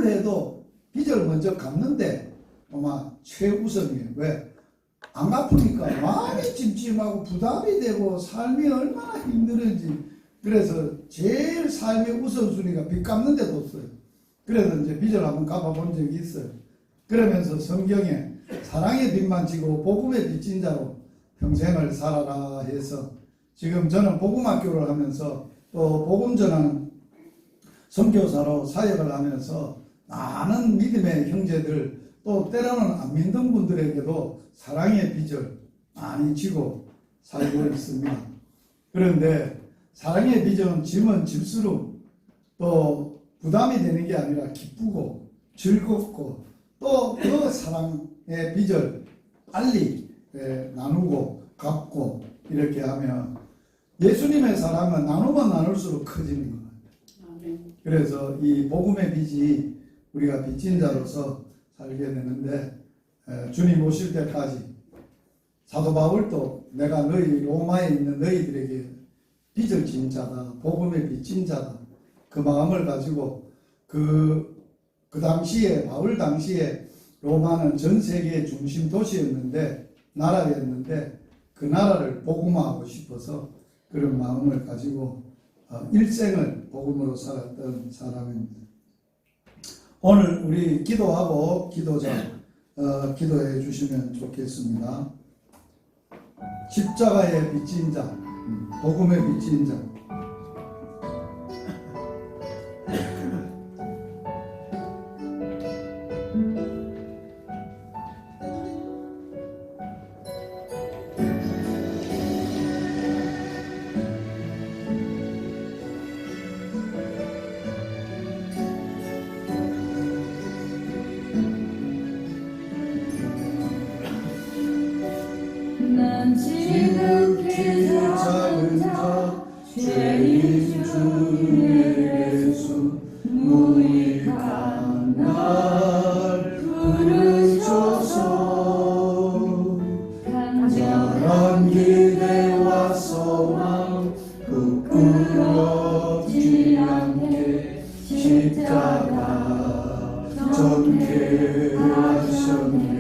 해도 빚을 먼저 갚는데 아마 최우선이에요. 왜? 안 갚으니까 마음이 찜찜하고 부담이 되고 삶이 얼마나 힘들은지. 그래서 제일 삶의 우선순위가 빚 갚는 데 뒀어요. 그래서 이제 빚을 한번 갚아본 적이 있어요. 그러면서 성경에 사랑의 빚만 지고 복음의 빚진 자로 평생을 살아라 해서 지금 저는 복음학교를 하면서 또 복음 전하는 선교사로 사역을 하면서 많은 믿음의 형제들 또 때로는 안 믿는 분들에게도 사랑의 빚을 많이 지고 살고 있습니다. 그런데 사랑의 빚은 지면 질수록 또 부담이 되는 게 아니라 기쁘고 즐겁고 또 그 사랑의 빚을 빨리 나누고 갚고 이렇게 하면 예수님의 사랑은 나누면 나눌수록 커지는 거예요. 그래서 이 복음의 빚이 우리가 빚진 자로서 살게 되는데 주님 오실 때까지 사도 바울도 내가 너희 로마에 있는 너희들에게 빚을 진 자다, 복음의 빚진 자다, 그 마음을 가지고 그 당시에 바울 당시에 로마는 전 세계의 중심 도시였는데 나라였는데 그 나라를 복음화하고 싶어서 그런 마음을 가지고 일생을 복음으로 살았던 사람입니다. 오늘 우리 기도하고 기도해 주시면 좋겠습니다. 십자가의 빚진 자, 복음의 빚진 자. 지극히 작은 자 죄인 중에 예수 무익한 날 부르셔서 간절한 기대와 소망 부끄럽지 않게 십자가 전케 하셨네.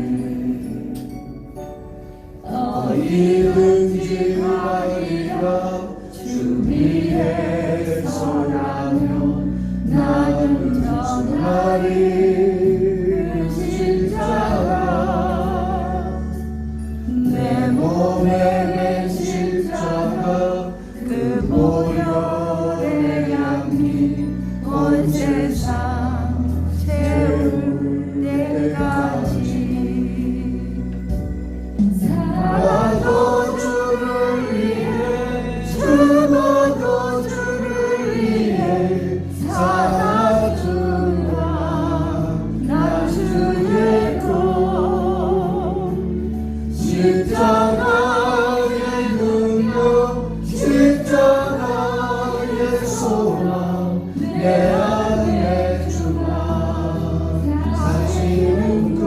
너희든지 하리라 주 위에 서라며 나는 전하리 십자가 내 몸에 맨 십자가 그 보혈의 양이 온 세상 채울 때까지 나도 주를 위해 죽어도 주를 위해 살아주라. 나 주의 공 십자가의 능력 십자가의 소망 내 안에 주가 사시는 것.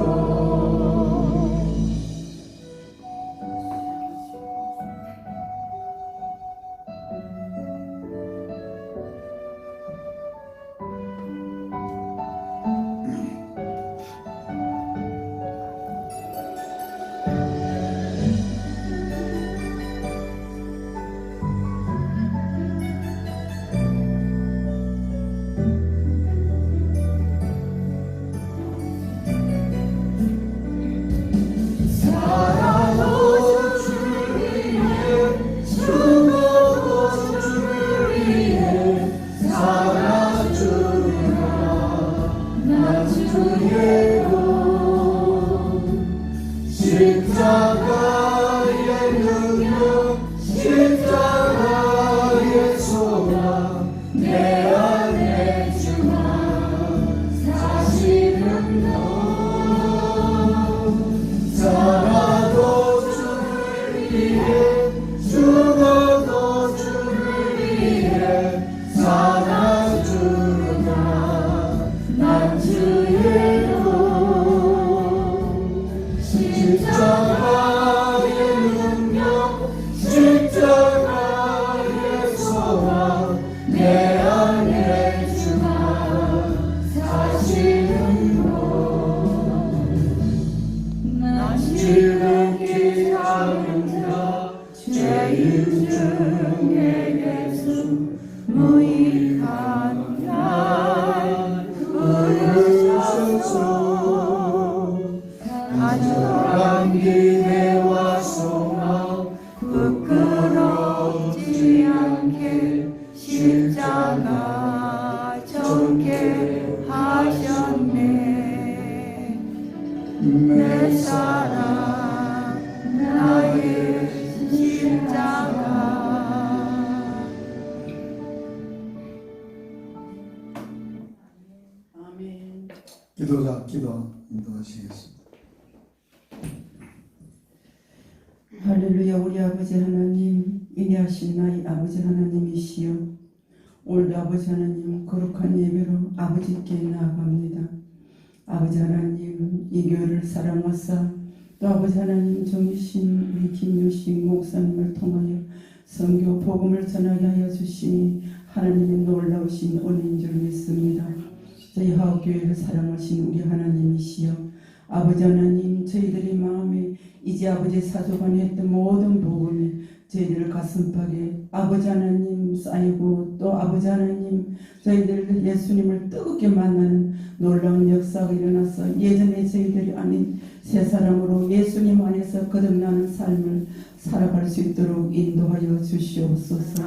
십자가의 능력 십자가의 소망 내 안에 주가 사시는 너. 살아도 주를 위해 죽어도 주를 위해 살아주나. 난 주의 종 십자가 등에 예수 무익한 날 부르셔서 간절한 기대와 소망 부끄럽지 않게 십자가 져게 하셨네. 내 사랑 나의 십자가. 아멘. 기도 인도하시겠습니다. 할렐루야. 우리 아버지 하나님, 인내하신 나의 아버지 하나님이시여, 오늘도 아버지 하나님 거룩한 예배로 아버지께 나아갑니다. 아버지 하나님, 이 교회를 사랑하사 또 아버지 하나님 정신 우리 김유식 목사님을 통하여 선교 복음을 전하게 하여 주시니 하나님의 놀라우신 은혜인 줄 믿습니다. 저희 하옥교회를 사랑하신 우리 하나님이시여, 아버지 하나님, 저희들의 마음에 이제 아버지 사조관에 했던 모든 복음이 저희들 가슴팍에 아버지 하나님 쌓이고, 또 아버지 하나님 저희들 예수님을 뜨겁게 만나는 놀라운 역사가 일어나서 예전에 저희들이 아닌 새 사람으로 예수님 안에서 거듭나는 삶을 살아갈 수 있도록 인도하여 주시옵소서.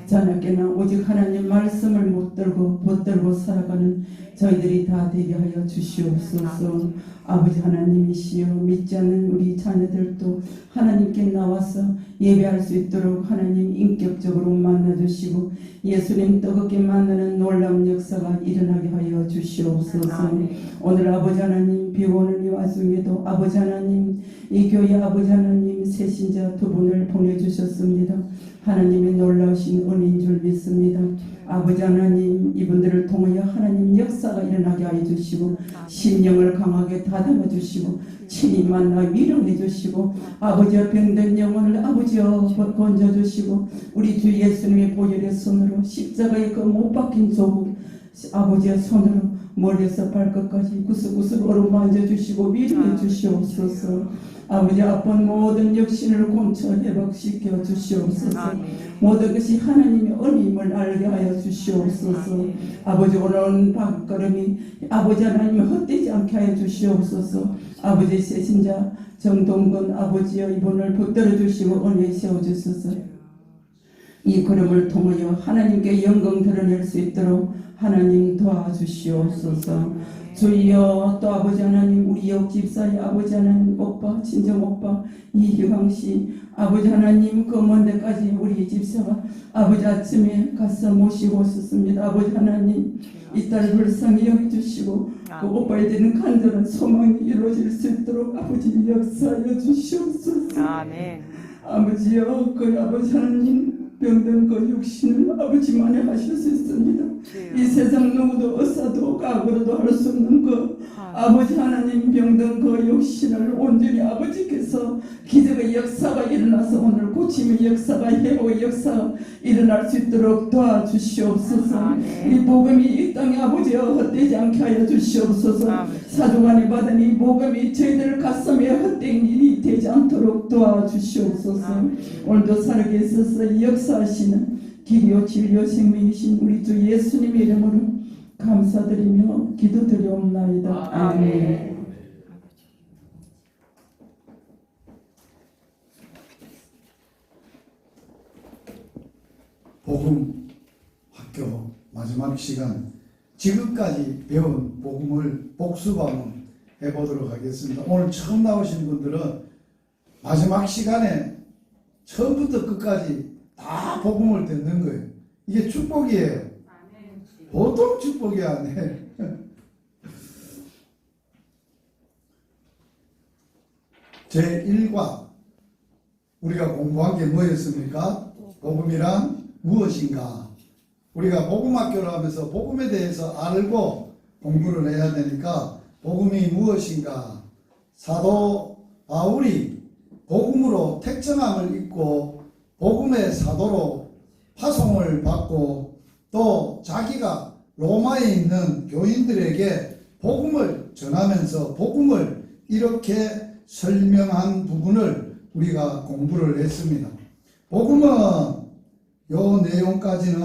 자나깨나 오직 하나님 말씀을 붙들고 살아가는 저희들이 다 되게 하여 주시옵소서. 아버지 하나님이시여, 믿지 않는 우리 자녀들도 하나님께 나와서 예배할 수 있도록 하나님 인격적으로 만나주시고 예수님 뜨겁게 만나는 놀라운 역사가 일어나게 하여 주시옵소서. 오늘 아버지 하나님 비오는 이 와중에도 아버지 하나님 이 교회 아버지 하나님 새신자 두 분을 보내주셨습니다. 하나님의 놀라우신 은혜인 줄 믿습니다. 아버지 하나님 이분들을 통하여 하나님 역사가 일어나게 하여 주시고 심령을 강하게 다듬어 주시고 친히 만나 위로해 주시고 아버지와 병든 영혼을 아버지여 건져 주시고 우리 주 예수님의 보혈의 손으로 십자가에 그 못 박힌 조국 아버지의 손으로 머리에서 발끝까지 구슬구슬 어루만져 주시고 위로해 주시옵소서. 아버지 아픈 모든 육신을 곰쳐 회복시켜 주시옵소서. 모든 것이 하나님의 은임을 알게 하여 주시옵소서. 아버지 오늘 발걸음이 아버지 하나님을 헛되지 않게 하여 주시옵소서. 아버지 새신자 정동건 아버지여 이분을 붙들어 주시고 은혜 세워 주소서. 이 걸음을 통하여 하나님께 영광 드러낼 수 있도록 하나님 도와주시옵소서. 주여 또 아버지 하나님 우리 옆집사의 아버지 하나님 오빠 친정 오빠 이희광씨 아버지 하나님 그 먼 데까지 우리 집사가 아버지 아침에 가서 모시고 오셨습니다. 아버지 하나님 이 딸 불쌍히 여겨주시고 그 오빠에 대한 간절한 소망이 이루어질 수 있도록 아버지 역사하여 주시옵소서. 아멘. 아버지여 그 아버지 하나님 병든 그 육신을 아버지만이 하실 수 있습니다. 이 세상 누구도 의사도 각오로도 할 수 없는 그 아버지 하나님 병든 그 육신을 온전히 아버지께서 기적의 역사가 일어나서 오늘 고침의 역사가 회복의 역사가 일어날 수 있도록 도와주시옵소서. 이 복음이 이 땅에 아버지여 헛되지 않게 하여 주시옵소서. 사주간에 받은 이 복음이 저희들 가슴에 헛된 일이 되지 않도록 도와주시옵소서. 오늘도 살게 있어서 역사하시는 길이요 진리요 생명이신 우리 주 예수님의 이름으로 감사드리며 기도드리옵나이다. 아멘. 복음 학교 마지막 시간 지금까지 배운 복음을 복습하면 해보도록 하겠습니다. 오늘 처음 나오신 분들은 마지막 시간에 처음부터 끝까지 다 복음을 듣는 거예요. 이게 축복이에요. 보통 축복이 아니에요. 제1과 우리가 공부한 게 뭐였습니까? 복음이란 무엇인가? 우리가 복음학교를 하면서 복음에 대해서 알고 공부를 해야 되니까 복음이 무엇인가? 사도 바울이 복음으로 택정함을 입고 복음의 사도로 파송을 받고 또 자기가 로마에 있는 교인들에게 복음을 전하면서 복음을 이렇게 설명한 부분을 우리가 공부를 했습니다. 복음은 요 내용까지는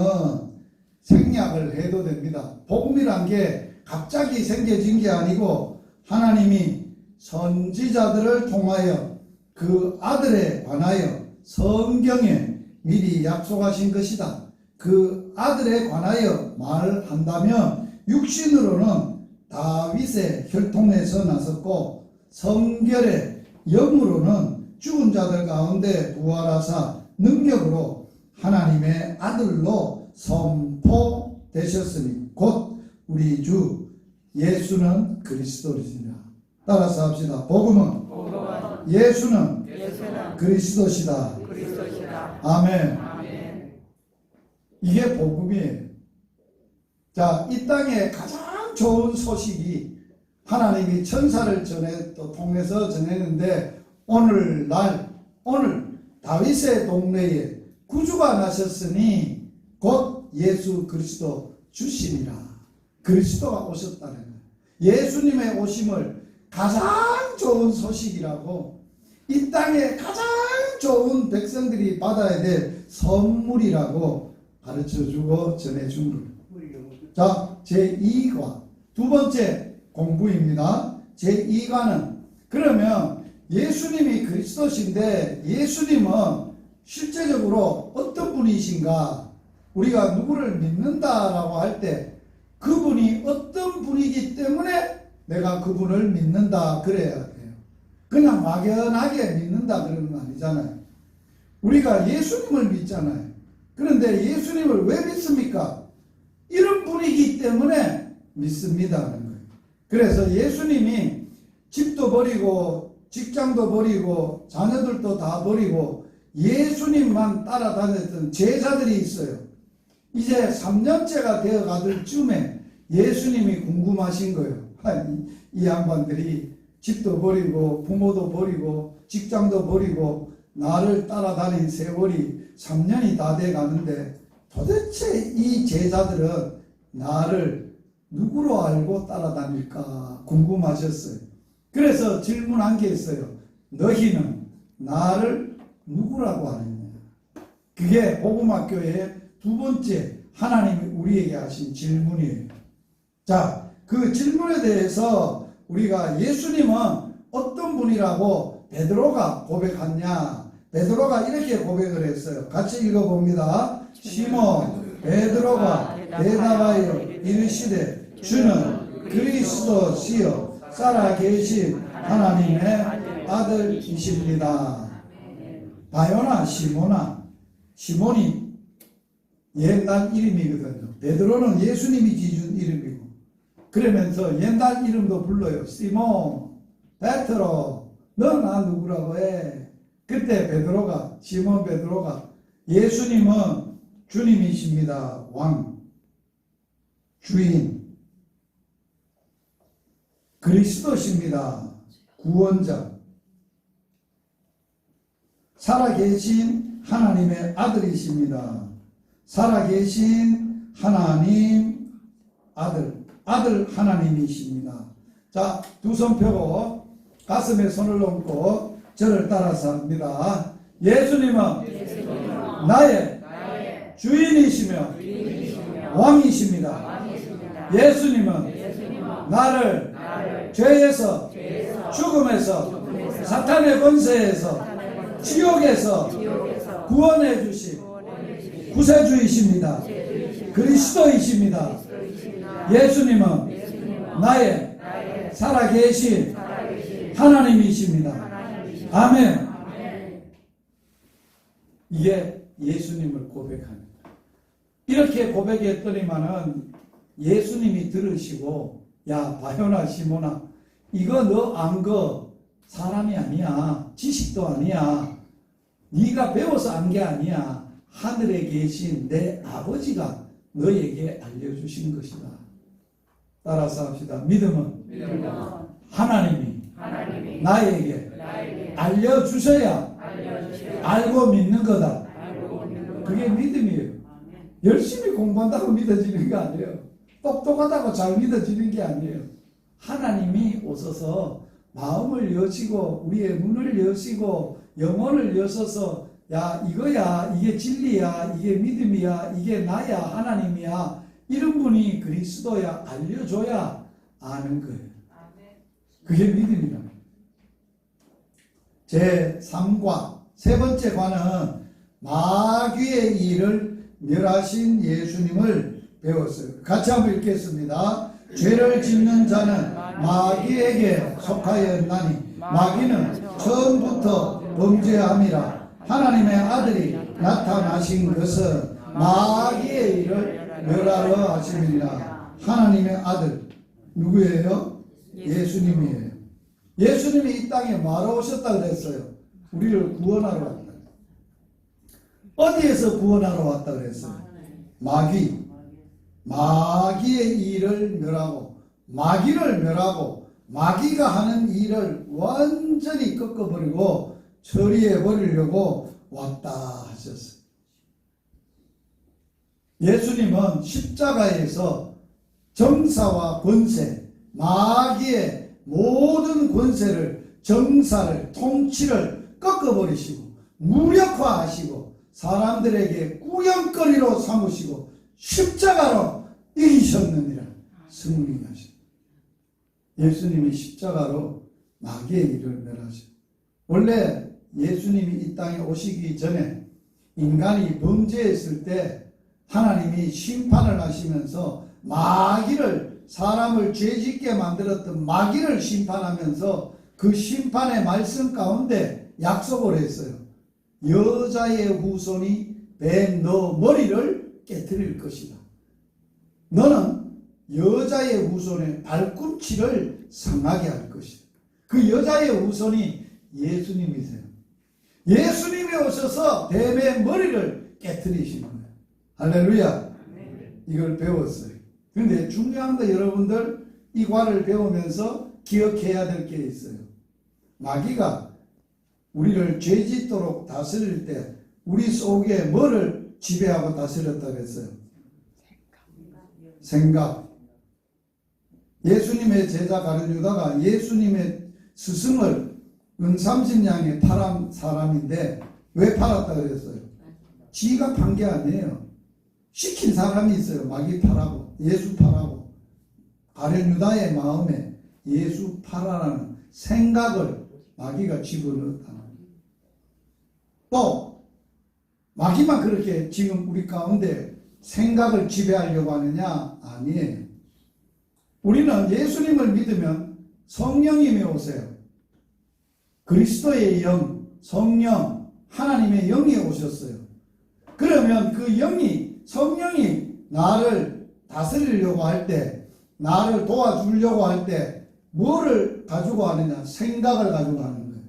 생략을 해도 됩니다. 복음이란 게 갑자기 생겨진 게 아니고 하나님이 선지자들을 통하여 그 아들에 관하여 성경에 미리 약속하신 것이다. 그 아들에 관하여 말한다면 육신으로는 다윗의 혈통에서 나섰고 성결의 영으로는 죽은 자들 가운데 부활하사 능력으로 하나님의 아들로 선포되셨으니 곧 우리 주 예수는 그리스도이시라. 따라서 합시다. 복음은 예수는 그리스도시다. 아멘. 이게 복음이에요. 자, 이 땅에 가장 좋은 소식이 하나님이 천사를 통해서 전했는데 오늘 다윗의 동네에 구주가 나셨으니 곧 예수 그리스도 주심이라. 그리스도가 오셨다는 거예요. 예수님의 오심을 가장 좋은 소식이라고, 이 땅에 가장 좋은 백성들이 받아야 될 선물이라고 가르쳐주고 전해준 거예요. 자, 제2과 두 번째 공부입니다. 제2과는 그러면 예수님이 그리스도신데 예수님은 실제적으로 어떤 분이신가? 우리가 누구를 믿는다라고 할 때 그분이 어떤 분이기 때문에 내가 그분을 믿는다 그래야 돼요. 그냥 막연하게 믿는다 그러는 건 아니잖아요. 우리가 예수님을 믿잖아요. 그런데 예수님을 왜 믿습니까? 이런 분이기 때문에 믿습니다는 거예요. 그래서 예수님이 집도 버리고 직장도 버리고 자녀들도 다 버리고 예수님만 따라다녔던 제자들이 있어요. 이제 3년째가 되어 가들 쯤에 예수님이 궁금하신 거예요. 이 양반들이 집도 버리고 부모도 버리고 직장도 버리고 나를 따라다닌 세월이 3년이 다 돼 가는데 도대체 이 제자들은 나를 누구로 알고 따라다닐까 궁금하셨어요. 그래서 질문한 게 있어요. 너희는 나를 누구라고 하느냐? 그게 복음학교의 두 번째 하나님이 우리에게 하신 질문이에요. 자, 그 질문에 대해서 우리가 예수님은 어떤 분이라고 베드로가 고백하냐? 베드로가 이렇게 고백을 했어요. 같이 읽어봅니다. 시몬 베드로가 대답하여 이르시되 주는 그리스도시요 살아계신 하나님의 아들이십니다. 바요나 시몬이 옛날 이름이거든요. 베드로는 예수님이 지준 이름이고, 그러면서 옛날 이름도 불러요. 시몬 베드로 너 나 누구라고 해? 그때 시몬 베드로가 예수님은 주님이십니다. 왕, 주인, 그리스도십니다. 구원자, 살아계신 하나님의 아들이십니다. 살아계신 하나님 아들 하나님이십니다. 자, 두 손 펴고 가슴에 손을 얹고 저를 따라서 합니다. 예수님은 나의 주인이시며 왕이십니다. 예수님은 나를 죄에서 죽음에서 사탄의 권세에서 지옥에서 구원해 주신 구세주이십니다. 그리스도이십니다. 예수님은 나의 살아계신 하나님이십니다. 아멘. 이게 예수님을 고백하는 거예요. 이렇게 고백했더니만은 예수님이 들으시고, 야 바요나 시몬아, 이거 너 안 거 사람이 아니야. 지식도 아니야. 네가 배워서 안 게 아니야. 하늘에 계신 내 아버지가 너에게 알려주신 것이다. 따라서 합시다. 믿음은 하나님이 나에게 알려주셔야 알고 믿는 거다. 그게 믿음이에요. 열심히 공부한다고 믿어지는 게 아니에요. 똑똑하다고 잘 믿어지는 게 아니에요. 하나님이 오셔서 마음을 여시고 우리의 눈을 여시고 영혼을 여셔서 야 이거야, 이게 진리야, 이게 믿음이야, 이게 나야, 하나님이야, 이런 분이 그리스도야 알려줘야 아는 거예요. 그게 믿음이다. 제 3과 세 번째 과는 마귀의 일을 멸하신 예수님을 배웠어요. 같이 한번 읽겠습니다. 죄를 짓는 자는 마귀에게 속하였나니 마귀는 처음부터 범죄함이라. 하나님의 아들이 나타나신 것은 마귀의 일을 멸하러 하심이니라. 하나님의 아들 누구예요? 예수님이에요. 예수님이 이 땅에 뭐하러 오셨다 그랬어요? 우리를 구원하러 왔다. 어디에서 구원하러 왔다 그랬어요? 마귀의 일을 멸하고, 마귀를 멸하고, 마귀가 하는 일을 완전히 꺾어버리고 처리해버리려고 왔다 하셨어요. 예수님은 십자가에서 정사와 권세, 마귀의 모든 권세를, 정사를, 통치를 꺾어버리시고 무력화하시고 사람들에게 구경거리로 삼으시고 십자가로 이기셨느니라 승리하시고, 예수님이 십자가로 마귀의 일을 멸하시고, 원래 예수님이 이 땅에 오시기 전에 인간이 범죄했을 때 하나님이 심판을 하시면서 마귀를, 사람을 죄짓게 만들었던 마귀를 심판하면서 그 심판의 말씀 가운데 약속을 했어요. 여자의 후손이 뱀 너 머리를 깨트릴 것이다. 너는 여자의 후손의 발꿈치를 상하게 할 것이다. 그 여자의 후손이 예수님이세요. 예수님이 오셔서 뱀의 머리를 깨트리시는 거예요. 할렐루야. 이걸 배웠어요. 그런데 중요한 거, 여러분들 이 과를 배우면서 기억해야 될 게 있어요. 마귀가 우리를 죄짓도록 다스릴 때 우리 속에 뭐를 지배하고 다스렸다고 했어요? 생각. 예수님의 제자 가룟 유다가 예수님의 스승을 은30냥에 팔은 사람인데 왜 팔았다 그랬어요? 지가 판 게 아니에요. 시킨 사람이 있어요. 마귀 팔라고, 예수 팔라고. 가룟 유다의 마음에 예수 팔아라는 생각을 마귀가 집어넣었다. 또 마귀만 그렇게 지금 우리 가운데 생각을 지배하려고 하느냐? 아니에요. 우리는 예수님을 믿으면 성령님이 오세요. 그리스도의 영, 성령, 하나님의 영이 오셨어요. 그러면 그 영이, 성령이 나를 다스리려고 할 때, 나를 도와주려고 할 때 뭐를 가지고 하느냐? 생각을 가지고 하는 거예요.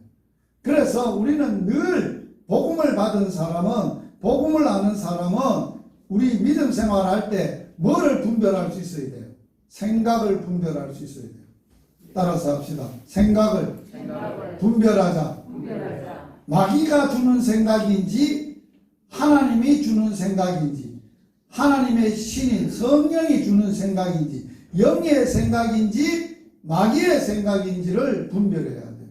그래서 우리는 늘 복음을 받은 사람은, 복음을 아는 사람은 우리 믿음 생활할 때 뭐를 분별할 수 있어야 돼요? 생각을 분별할 수 있어야 돼요. 따라서 합시다. 생각을 분별하자. 마귀가 주는 생각인지 하나님이 주는 생각인지, 하나님의 신인 성령이 주는 생각인지, 영의 생각인지 마귀의 생각인지를 분별해야 돼요.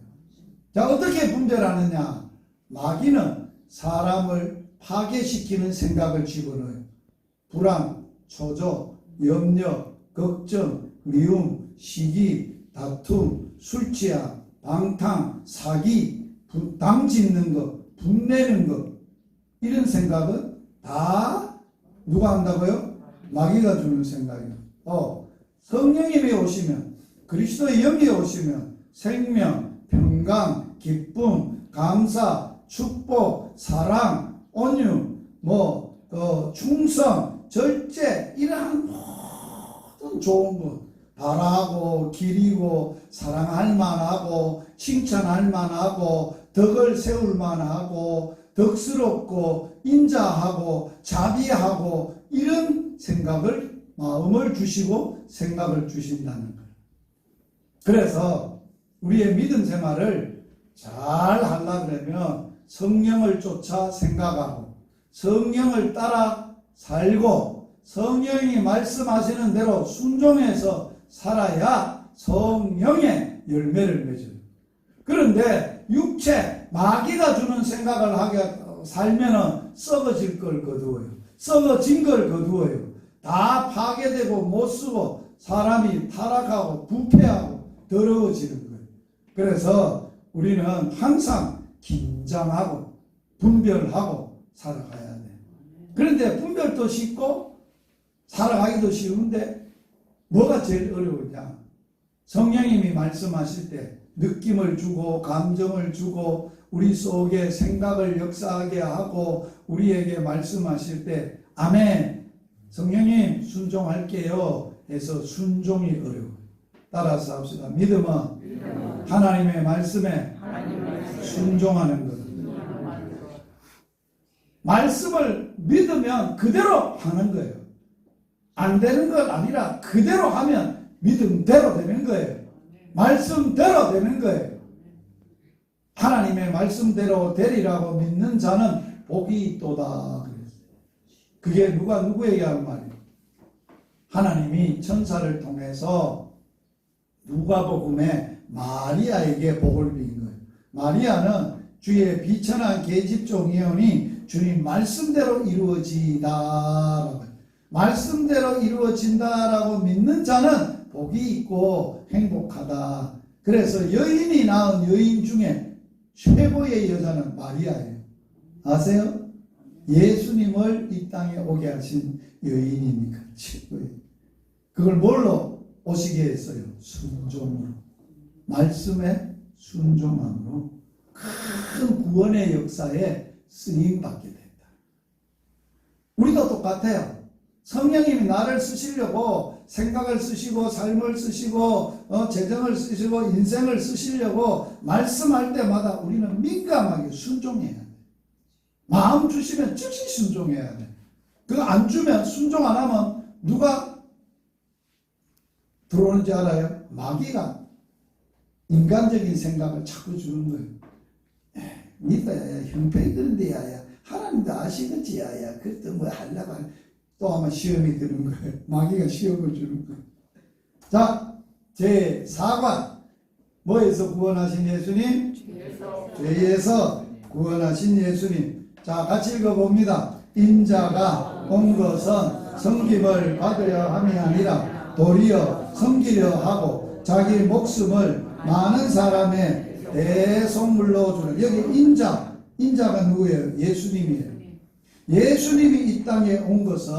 자, 어떻게 분별하느냐? 마귀는 사람을 파괴시키는 생각을 집어넣어요. 불안, 초조, 염려, 걱정, 미움, 시기, 다툼, 술 취함, 방탕, 사기, 당 짓는 것, 분내는 것, 이런 생각은 다 누가 한다고요? 마귀가 주는 생각이에요. 성령님이 오시면, 그리스도의 영이 오시면 생명, 평강, 기쁨, 감사, 축복, 사랑, 온유, 충성, 절제, 이러한 모든 좋은 것, 바라고, 기리고, 사랑할 만하고, 칭찬할 만하고, 덕을 세울 만하고, 덕스럽고, 인자하고, 자비하고, 이런 생각을, 마음을 주시고 생각을 주신다는 거예요. 그래서 우리의 믿음 생활을 잘 하려고 그러면 성령을 쫓아 생각하고, 성령을 따라 살고, 성령이 말씀하시는 대로 순종해서 살아야 성령의 열매를 맺어요. 그런데 육체, 마귀가 주는 생각을 살면은 썩어질 걸 거두어요. 썩어진 걸 거두어요. 다 파괴되고 못 쓰고 사람이 타락하고 부패하고 더러워지는 거예요. 그래서 우리는 항상 긴장하고 분별하고 살아가야 돼요. 그런데 분별도 쉽고 살아가기도 쉬운데 뭐가 제일 어려우냐? 성령님이 말씀하실 때 느낌을 주고 감정을 주고 우리 속에 생각을 역사하게 하고 우리에게 말씀하실 때 아멘 성령님 순종할게요 해서 순종이 어려워요. 따라서 합시다. 믿음은 하나님의 말씀에 순종하는 것. 말씀을 믿으면 그대로 하는 거예요. 안 되는 건 아니라 그대로 하면 믿음대로 되는 거예요. 말씀대로 되는 거예요. 하나님의 말씀대로 되리라고 믿는 자는 복이 있도다 그랬어요. 그게 누가 누구에게 하는 말이에요? 하나님이 천사를 통해서 누가복음에 마리아에게 복을 빈 거예요. 마리아는 주의 비천한 계집종이오니 주님 말씀대로 이루어지다. 말씀대로 이루어진다라고 믿는 자는 복이 있고 행복하다. 그래서 여인이 낳은 여인 중에 최고의 여자는 마리아예요. 아세요? 예수님을 이 땅에 오게 하신 여인이니까 최고예요. 그걸 뭘로 오시게 했어요? 순종으로. 말씀에 순종함으로 큰 구원의 역사에 쓰임받게 된다. 우리도 똑같아요. 성령님이 나를 쓰시려고 생각을 쓰시고 삶을 쓰시고 재정을 쓰시고 인생을 쓰시려고 말씀할 때마다 우리는 민감하게 순종해야 돼. 마음 주시면 즉시 순종해야 돼. 그거 안 주면 순종 안 하면 누가 들어오는지 알아요? 마귀가 인간적인 생각을 자꾸 주는 거예요. 믿어야 형편이 그런데 야야 하나님도 아시겠지 야야 그것도 뭐 하려고 또 아마 시험이 드는 거예요. 마귀가 시험을 주는 거예요. 자, 제4관 뭐에서 구원하신 예수님? 죄에서 구원하신 예수님. 자, 같이 읽어봅니다. 인자가 온 것은 섬김을 받으려 함이 아니라 도리어 섬기려 하고 자기 목숨을 많은 사람의 대속물로 주는. 여기 인자가 누구예요? 예수님이에요. 예수님이 이 땅에 온 것은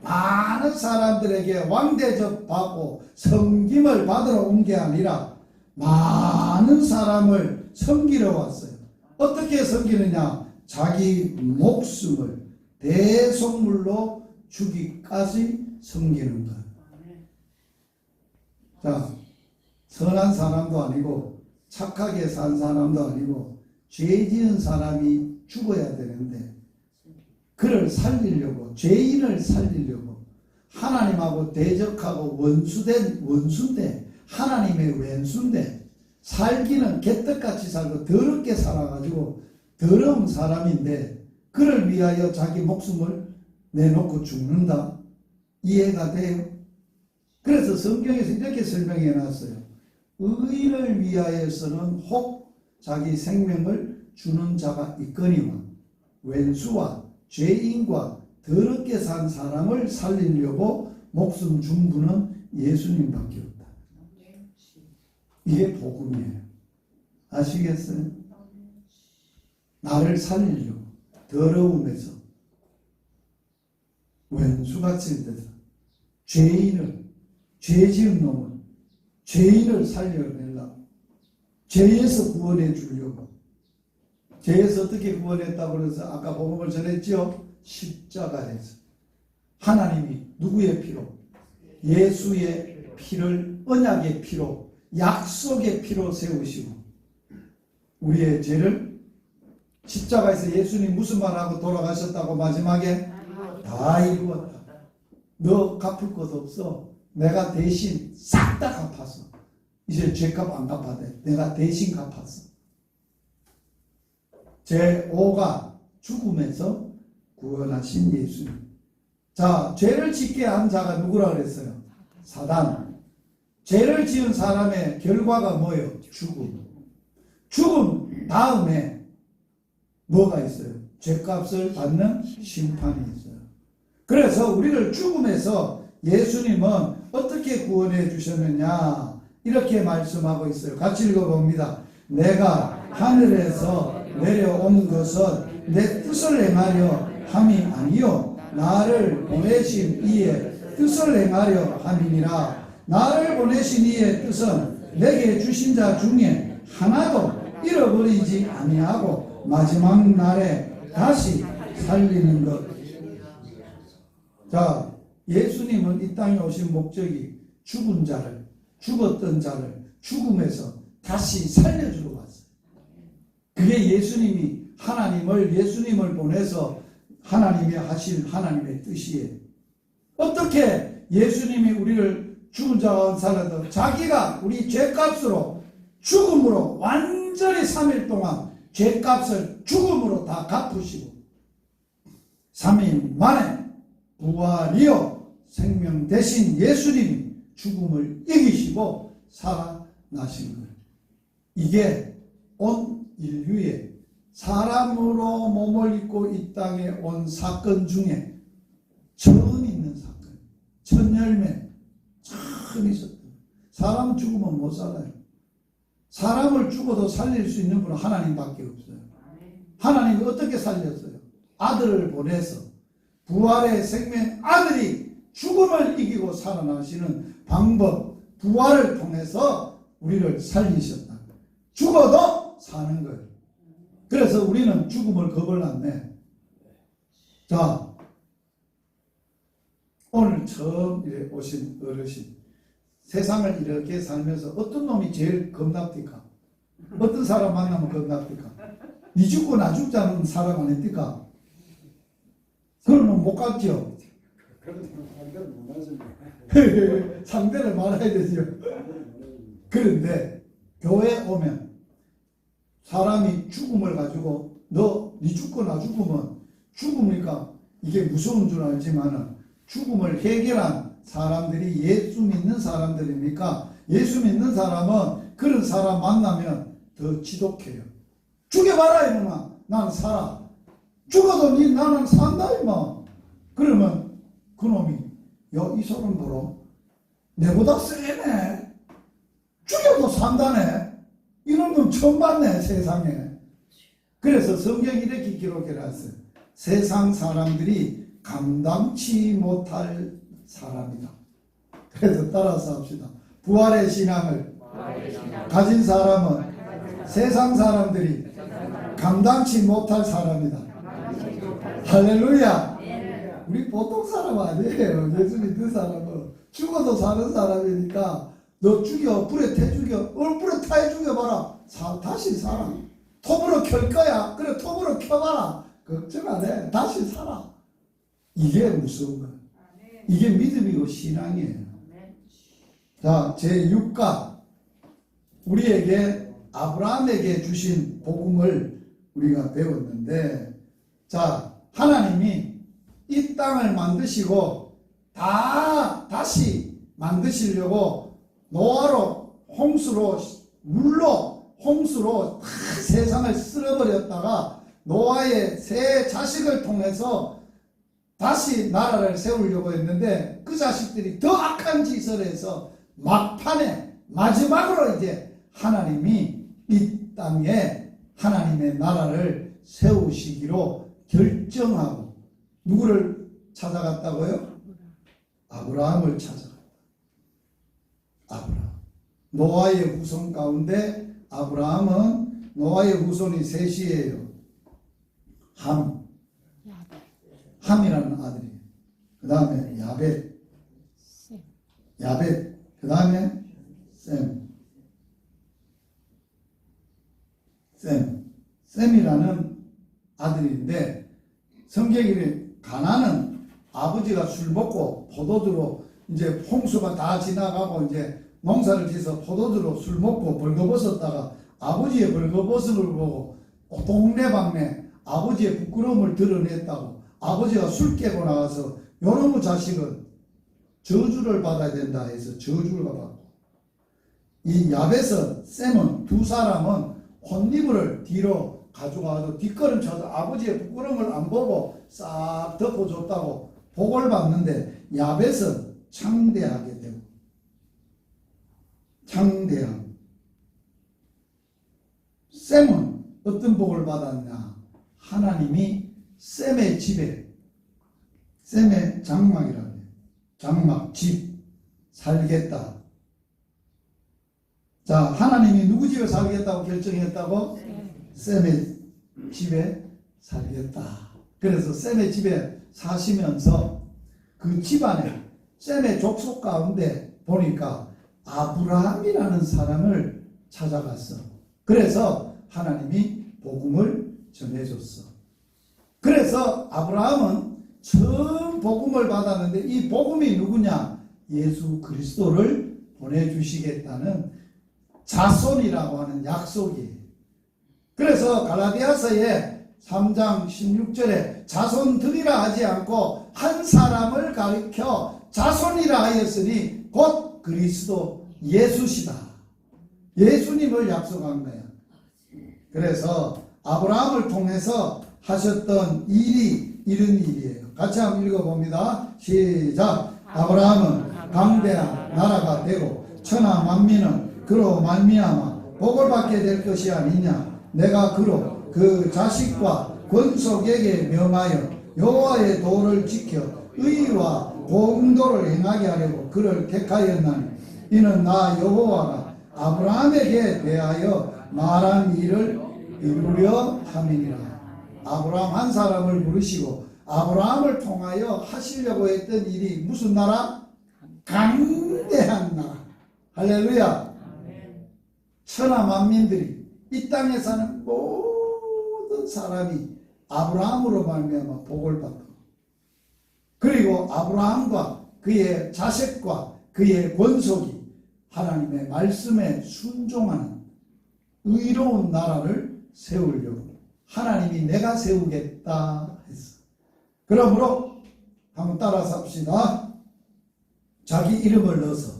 많은 사람들에게 왕대접 받고 섬김을 받으러 온 게 아니라 많은 사람을 섬기러 왔어요. 어떻게 섬기느냐? 자기 목숨을 대속물로 주기까지 섬기는 거예요. 자, 선한 사람도 아니고 착하게 산 사람도 아니고 죄 지은 사람이 죽어야 되는데 그를 살리려고 죄인을 살리려고 하나님하고 대적하고 원수인데 하나님의 왼수인데 살기는 개떡같이 살고 더럽게 살아가지고 더러운 사람인데 그를 위하여 자기 목숨을 내놓고 죽는다. 이해가 돼요? 그래서 성경에서 이렇게 설명해 놨어요. 의인을 위하여서는 혹 자기 생명을 주는 자가 있거니와 왼수와 죄인과 더럽게 산 사람을 살리려고 목숨 준 분은 예수님밖에 없다. 이게 복음이에요. 아시겠어요? 나를 살리려고 더러움에서 왼수같이 돼서 죄인을 죄 지은 놈을 죄인을 살려내려고 죄에서 구원해 주려고 죄에서 어떻게 구원했다고 그래서 아까 복음을 전했죠? 십자가에서 하나님이 누구의 피로? 예수의 피를 언약의 피로 약속의 피로 세우시고 우리의 죄를 십자가에서 예수님 무슨 말하고 돌아가셨다고 마지막에 다 이루었다. 너 갚을 것 없어. 내가 대신 싹 다 갚았어. 이제 죄값 안 갚아도 돼. 내가 대신 갚았어. 제5가 죽음에서 구원하신 예수님. 자, 죄를 짓게 한 자가 누구라 그랬어요? 사단. 죄를 지은 사람의 결과가 뭐예요? 죽음. 죽음 다음에 뭐가 있어요? 죄값을 받는 심판이 있어요. 그래서 우리를 죽음에서 예수님은 어떻게 구원해 주셨느냐 이렇게 말씀하고 있어요. 같이 읽어봅니다. 내가 하늘에서 내려온 것은 내 뜻을 행하려 함이 아니요 나를 보내신 이의 뜻을 행하려 함이니라. 나를 보내신 이의 뜻은 내게 주신 자 중에 하나도 잃어버리지 아니하고 마지막 날에 다시 살리는 것. 자, 예수님은 이 땅에 오신 목적이 죽은 자를, 죽었던 자를 죽음에서 다시 살려주러 왔어요. 그게 예수님을 보내서 하나님이 하실 하나님의 뜻이에요. 어떻게 예수님이 우리를 죽은 자와 살려도 자기가 우리 죄값으로 죽음으로 완전히 3일 동안 죄값을 죽음으로 다 갚으시고 3일 만에 부활이요 생명 대신 예수님이 죽음을 이기시고 살아나신 거예요. 이게 온 인류의 사람으로 몸을 입고 이 땅에 온 사건 중에 처음 있는 사건, 첫 열매 처음 있었던. 사람 죽으면 못 살아요. 사람을 죽어도 살릴 수 있는 분은 하나님밖에 없어요. 하나님이 어떻게 살렸어요? 아들을 보내서 부활의 생명 아들이 죽음을 이기고 살아나시는 방법, 부활을 통해서 우리를 살리셨다. 죽어도 사는 거예요. 그래서 우리는 죽음을 겁을 났네. 자, 오늘 처음 오신 어르신, 세상을 이렇게 살면서 어떤 놈이 제일 겁납니까? 어떤 사람 만나면 겁납니까? 니 죽고 나 죽자는 사람 아닙니까? 그러면 못 갔죠? 상대를 말아야 되죠. 그런데 교회에 오면 사람이 죽음을 가지고 니 죽고 나 죽으면 죽으니까 이게 무서운 줄 알지만은 죽음을 해결한 사람들이 예수 믿는 사람들이니까 예수 믿는 사람은 그런 사람 만나면 더 지독해요. 죽여봐라 이놈아. 난 살아. 죽어도 나는 산다 이놈아. 그러면 그놈이 이 사람 보러 내보다 세네. 죽여도 산다네. 이런 건 처음 봤네 세상에. 그래서 성경이 이렇게 기록해놨어요. 세상 사람들이 감당치 못할 사람이다. 그래서 따라서 합시다. 부활의 신앙을 가진 사람은 세상 사람들이 감당치 못할 사람이다. 할렐루야. 우리 보통 사람 아니에요. 예수 믿는 사람은 죽어도 사는 사람이니까 너 죽여, 불에 태 죽여, 불에 타해 죽여봐라. 다시 살아. 톱으로 켤 거야. 그래 톱으로 켜봐라. 걱정 안 해. 다시 살아. 이게 무서운 거야. 이게 믿음이고 신앙이에요. 자, 제6가 우리에게 아브라함에게 주신 복음을 우리가 배웠는데, 자, 하나님이 이 땅을 만드시고 다시 만드시려고 노아로 홍수로 다 세상을 쓸어버렸다가 노아의 세 자식을 통해서 다시 나라를 세우려고 했는데 그 자식들이 더 악한 짓을 해서 막판에 마지막으로 이제 하나님이 이 땅에 하나님의 나라를 세우시기로 결정하고 누구를 찾아갔다고요? 아브라함을 찾아갔다. 아브라함. 노아의 후손 가운데 아브라함은 노아의 후손이 셋이에요. 함이라는 아들이에요. 그 다음에 야벳, 그 다음에 셈이라는 아들인데 성경에 가나안은 아버지가 술 먹고 포도주로 이제 홍수가 다 지나가고 이제 농사를 지어서 포도주로 술 먹고 벌거벗었다가 아버지의 벌거벗음을 보고 동네방네 아버지의 부끄러움을 드러냈다고 아버지가 술 깨고 나와서 요놈의 자식은 저주를 받아야 된다 해서 저주를 받았고, 이 야벳은 셈은 두 사람은 혼리브를 뒤로 가져가서 뒷걸음 쳐서 아버지의 부끄러움을 안 보고 싹 덮어줬다고 복을 받는데 야벳은 창대하게 되고 창대함. 셈은 어떤 복을 받았냐? 하나님이 셈의 집에 셈의 장막이라고 해요. 장막, 집 살겠다. 자, 하나님이 누구 집에 살겠다고 결정했다고? 셈의 집에 살겠다. 그래서 셈의 집에 사시면서 그 집안에 셈의 족속 가운데 보니까 아브라함이라는 사람을 찾아갔어. 그래서 하나님이 복음을 전해줬어. 그래서 아브라함은 처음 복음을 받았는데 이 복음이 누구냐? 예수 그리스도를 보내주시겠다는 자손이라고 하는 약속이에요. 그래서 갈라디아서의 3장 16절에 자손들이라 하지 않고 한 사람을 가리켜 자손이라 하였으니 곧 그리스도 예수시다. 예수님을 약속한 거야. 그래서 아브라함을 통해서 하셨던 일이 이런 일이에요. 같이 한번 읽어봅니다. 시작. 아브라함은 강대한 나라가 되고 천하 만민은 그로 말미암아 복을 받게 될 것이 아니냐. 내가 그로 그 자식과 권속에게 명하여 여호와의 도를 지켜 의와 공도를 행하게 하려고 그를 택하였나니 이는 나 여호와가 아브라함에게 대하여 말한 일을 이루려 함이니라. 아브라함 한 사람을 부르시고 아브라함을 통하여 하시려고 했던 일이 무슨 나라? 강대한 나라. 할렐루야. 천하 만민들이 이 땅에 사는 모든 사람이 아브라함으로 말미암아 복을 받고 그리고 아브라함과 그의 자식과 그의 권속이 하나님의 말씀에 순종하는 의로운 나라를 세우려고 하나님이 내가 세우겠다 했어. 그러므로 한번 따라서 합시다. 자기 이름을 넣어서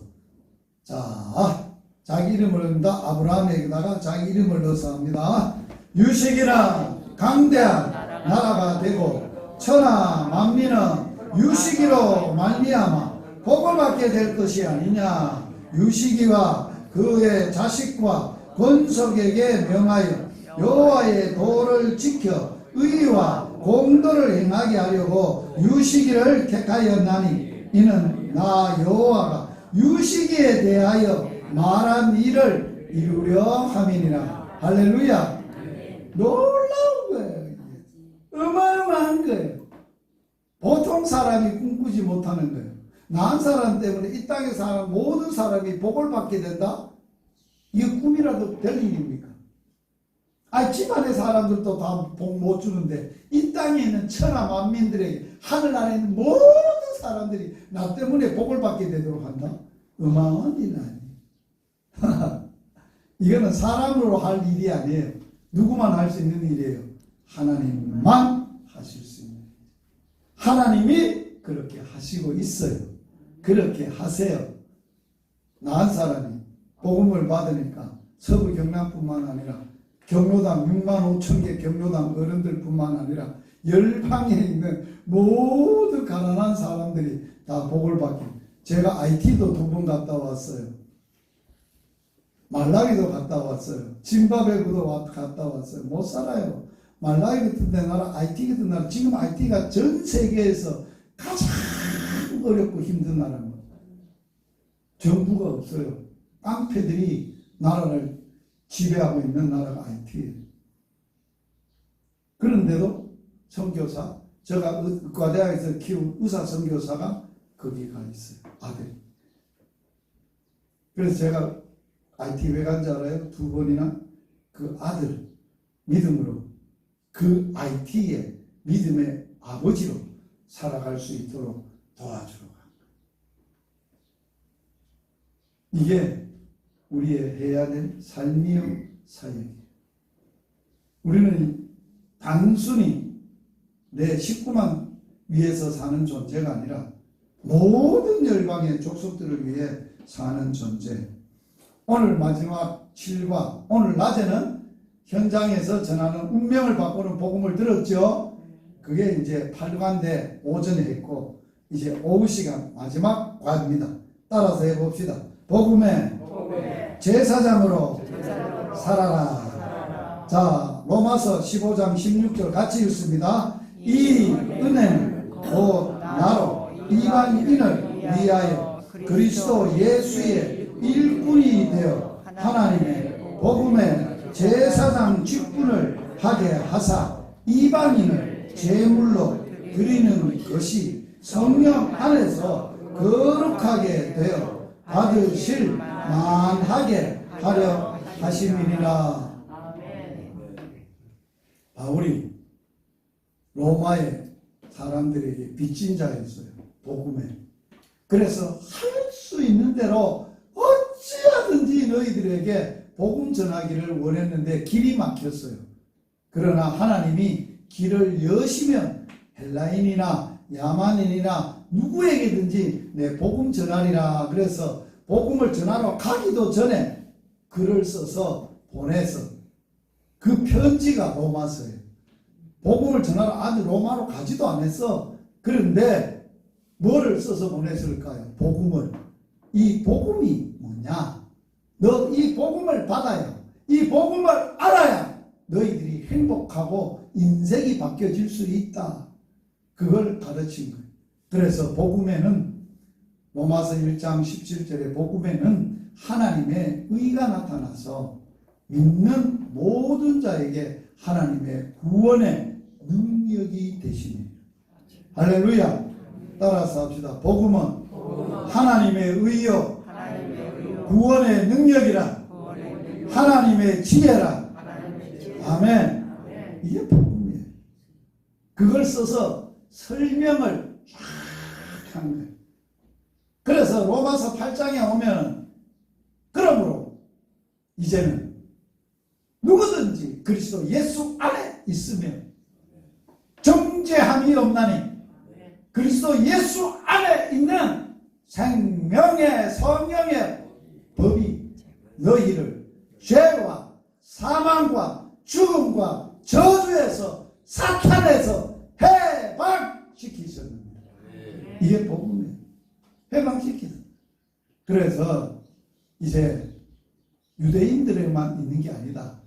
자기 이름을 넣는다. 아브라함에게다가 자기 이름을 넣어서 합니다. 유식이나 강대한 나라가 되고 천하 만민은 유식이로 말미암아 복을 받게 될 것이 아니냐. 유식이와 그의 자식과 권속에게 명하여 여호와의 도를 지켜 의와 공도를 행하게 하려고 유식이를 택하였나니 이는 나 여호와가 유식이에 대하여 말한 일을 이루려 함이니라. 할렐루야. 놀라운 거예요. 어마어마한 거예요. 보통 사람이 꿈꾸지 못하는 거예요. 나 한 사람 때문에 이 땅에 사는 모든 사람이 복을 받게 된다? 이게 꿈이라도 될 일입니까? 집안의 사람들도 다 복 못 주는데 이 땅에 있는 천하 만민들에게 하늘 안에 있는 모든 사람들이 나 때문에 복을 받게 되도록 한다? 어마어마한 일 아니에요. 이거는 사람으로 할 일이 아니에요. 누구만 할 수 있는 일이에요. 하나님만 하실 수 있는 일이에요. 하나님이 그렇게 하시고 있어요. 그렇게 하세요. 나 한 사람이 복음을 받으니까 서부 경남뿐만 아니라 경로당 6만 5천 개 경로당 어른들뿐만 아니라 열방에 있는 모든 가난한 사람들이 다 복을 받게. 제가 IT도 2번 갔다 왔어요. 말라위도 갔다 왔어요. 짐바브웨도 갔다 왔어요. 못 살아요. 말라위 같은 데 나라, IT 같은 나라, 지금 IT가 전 세계에서 가장 어렵고 힘든 나라입니다. 정부가 없어요. 깡패들이 나라를 지배하고 있는 나라가 IT예요. 그런데도 선교사, 제가 의과대학에서 키운 의사 선교사가 거기 가 있어요. 아들이. 그래서 제가 IT 왜 간지 알아요? 2번이나 그 아들 믿음으로 그 IT의 믿음의 아버지로 살아갈 수 있도록 도와주러 간 거예요. 이게 우리의 해야 될 삶이요 사역이에요. 우리는 단순히 내 식구만 위해서 사는 존재가 아니라 모든 열방의 족속들을 위해 사는 존재. 오늘 마지막 7과 오늘 낮에는 현장에서 전하는 운명을 바꾸는 복음을 들었죠. 그게 이제 8관대 오전에 했고 이제 오후 시간 마지막 과입니다. 따라서 해봅시다. 복음의 제사장으로 살아라. 자, 로마서 15장 16절 같이 읽습니다. 이 은혜는 곧 나로 이방인을 위하여 그리스도 예수의 일꾼이 되어 하나님의 복음의 제사장 직분을 하게 하사 이방인을 제물로 드리는 것이 성령 안에서 거룩하게 되어 받으실 만하게 하려 하심이니라. 바울이 로마의 사람들에게 빚진 자였어요. 복음에. 그래서 할 수 있는 대로 어찌하든지 너희들에게 복음 전하기를 원했는데 길이 막혔어요. 그러나 하나님이 길을 여시면 헬라인이나 야만인이나 누구에게든지 내 복음 전하리라. 그래서 복음을 전하러 가기도 전에 글을 써서 보내서 그 편지가 로마서예요. 복음을 전하러 아직 로마로 가지도 않았어. 그런데 뭐를 써서 보냈을까요? 복음을. 이 복음이 뭐냐? 너 이 복음을 받아야, 이 복음을 알아야 너희들이 행복하고 인생이 바뀌어질 수 있다. 그걸 가르친 거예요. 그래서 복음에는 로마서 1장 17절에 복음에는 하나님의 의가 나타나서 믿는 모든 자에게 하나님의 구원의 능력이 되시니. 할렐루야. 따라서 합시다. 복음은 하나님의 의요 구원의 능력이라. 하나님의 지혜라. 아멘. 이게 복음이에요. 그걸 써서 설명을 쫙 한 거예요. 그래서 로마서 8장에 오면 그러므로 이제는 누구든지 그리스도 예수 안에 있으면 정죄함이 없나니 그리스도 예수 안에 있는 생명의 성령의 법이 너희를 죄와 사망과 죽음과 저주에서 사탄에서 해방시키셨습니다. 이게 복음이에요. 해방시키다. 그래서 이제 유대인들에만 있는 게 아니다.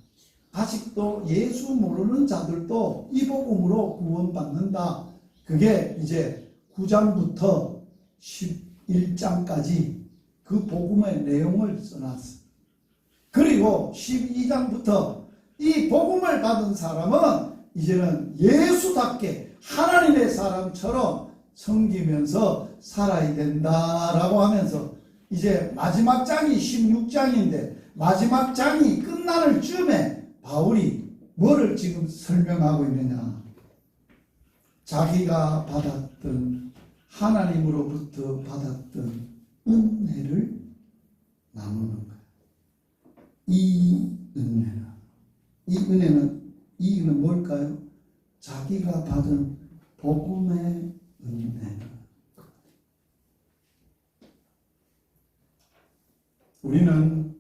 아직도 예수 모르는 자들도 이 복음으로 구원받는다. 그게 이제 9장부터 11장까지 그 복음의 내용을 써놨어. 그리고 12장부터 이 복음을 받은 사람은 이제는 예수답게 하나님의 사람처럼 섬기면서 살아야 된다라고 하면서 이제 마지막 장이 16장인데 마지막 장이 끝나는 쯤에 바울이 뭐를 지금 설명하고 있느냐. 자기가 받았던 하나님으로부터 받았던 은혜를 나누는 거예요. 이 은혜는 뭘까요? 자기가 받은 복음의 은혜. 우리는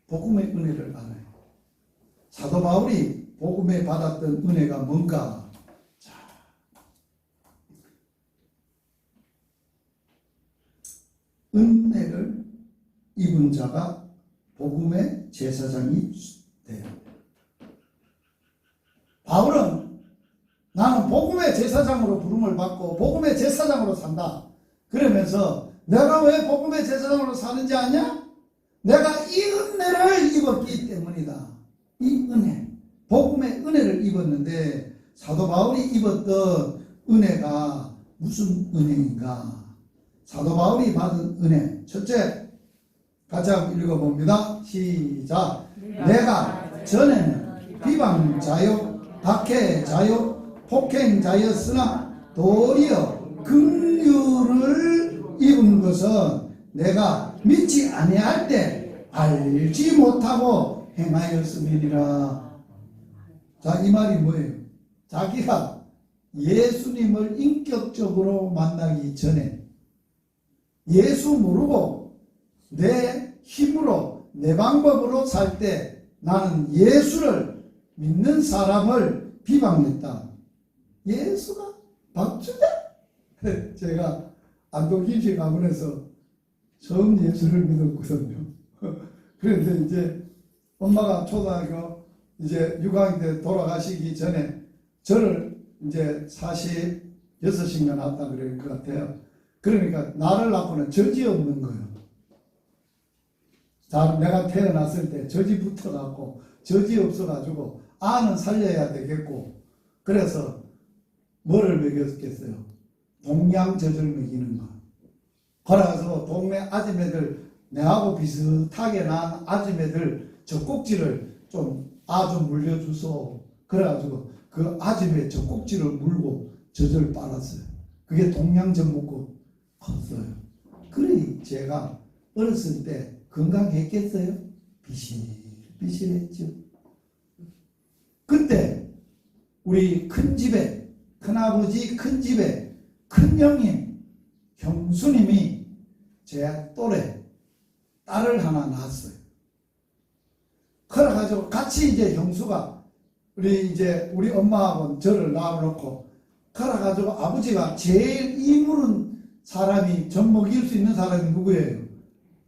복음의 은혜를 알아요. 사도 바울이 복음에 받았던 은혜가 뭔가? 자, 은혜를 입은 자가 복음의 제사장이 돼요. 바울은 나는 복음의 제사장으로 부름을 받고 복음의 제사장으로 산다. 그러면서 내가 왜 복음의 제사장으로 사는지 아냐? 내가 이 은혜를 입었기 때문이다. 이 은혜, 복음의 은혜를 입었는데 사도 바울이 입었던 은혜가 무슨 은혜인가? 사도 바울이 받은 은혜. 첫째, 같이 한번 읽어봅니다. 시작. 내가 전에는 비방자요, 박해자요, 폭행자였으나 도리어 긍휼을 입은 것은 내가 믿지 아니할 때 알지 못하고 행하였음이니라. 자, 이 말이 뭐예요? 자기가 예수님을 인격적으로 만나기 전에 예수 모르고 내 힘으로 내 방법으로 살 때 나는 예수를 믿는 사람을 비방했다. 예수가 박주자? 제가 안동김씨 가문에서 처음 예수를 믿었거든요. 그런데 이제 엄마가 초등학교 이제 6학년 때 돌아가시기 전에 저를 이제 46인가 낳았다 그럴 것 같아요. 그러니까 나를 낳고는 저지 없는 거예요. 자, 내가 태어났을 때 저지 붙어갖고 저지 없어가지고 아는 살려야 되겠고 그래서 뭐를 먹였겠어요? 동양젖을 먹이는 거. 그래서 동네 아줌매들 내하고 비슷하게 난 아줌매들 젖꼭지를 좀 아주 물려주소. 그래가지고 그 아줌매 젖꼭지를 물고 젖을 빨았어요. 그게 동양젖 먹고 컸어요. 그러니 제가 어렸을 때 건강했겠어요? 비실비실했죠. 그때 우리 큰 집에 큰아버지 큰 집에 큰형님 형수님이 제 또래 딸을 하나 낳았어요. 그래가지고 같이 이제 형수가 우리 엄마하고 저를 낳아놓고 그래가지고 아버지가 제일 이물은 사람이 젖 먹일 수 있는 사람이 누구예요?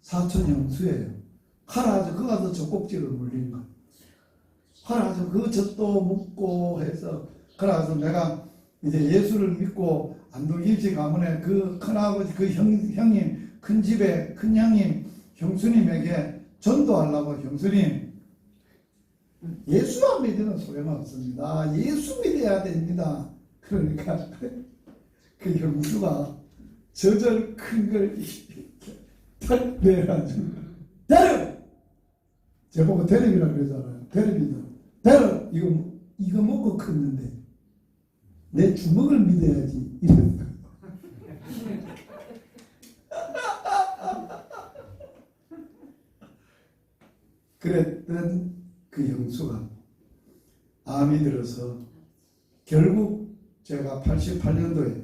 사촌 형수예요. 그래가지고 그 가서 젖꼭지를 물린 거. 그래가지고 그 젖도 묻고 해서 그래가지고 내가 이제 예수를 믿고 안동김씨 가문에 그 큰아버지 그 형님 큰 집에 큰 형님 형수님에게 전도하려고 형수님 예수 안 믿으면 소용없습니다. 예수 믿어야 됩니다. 그러니까 그 형수가 저절 큰 걸 탁 내가지고 대름! 제보고 대름이라고 그러잖아요. 대름이다. 대름! 이거 먹고 컸는데 내 주먹을 믿어야지. 이랬어요. 그랬던 그 형수가 암이 들어서 결국 제가 88년도에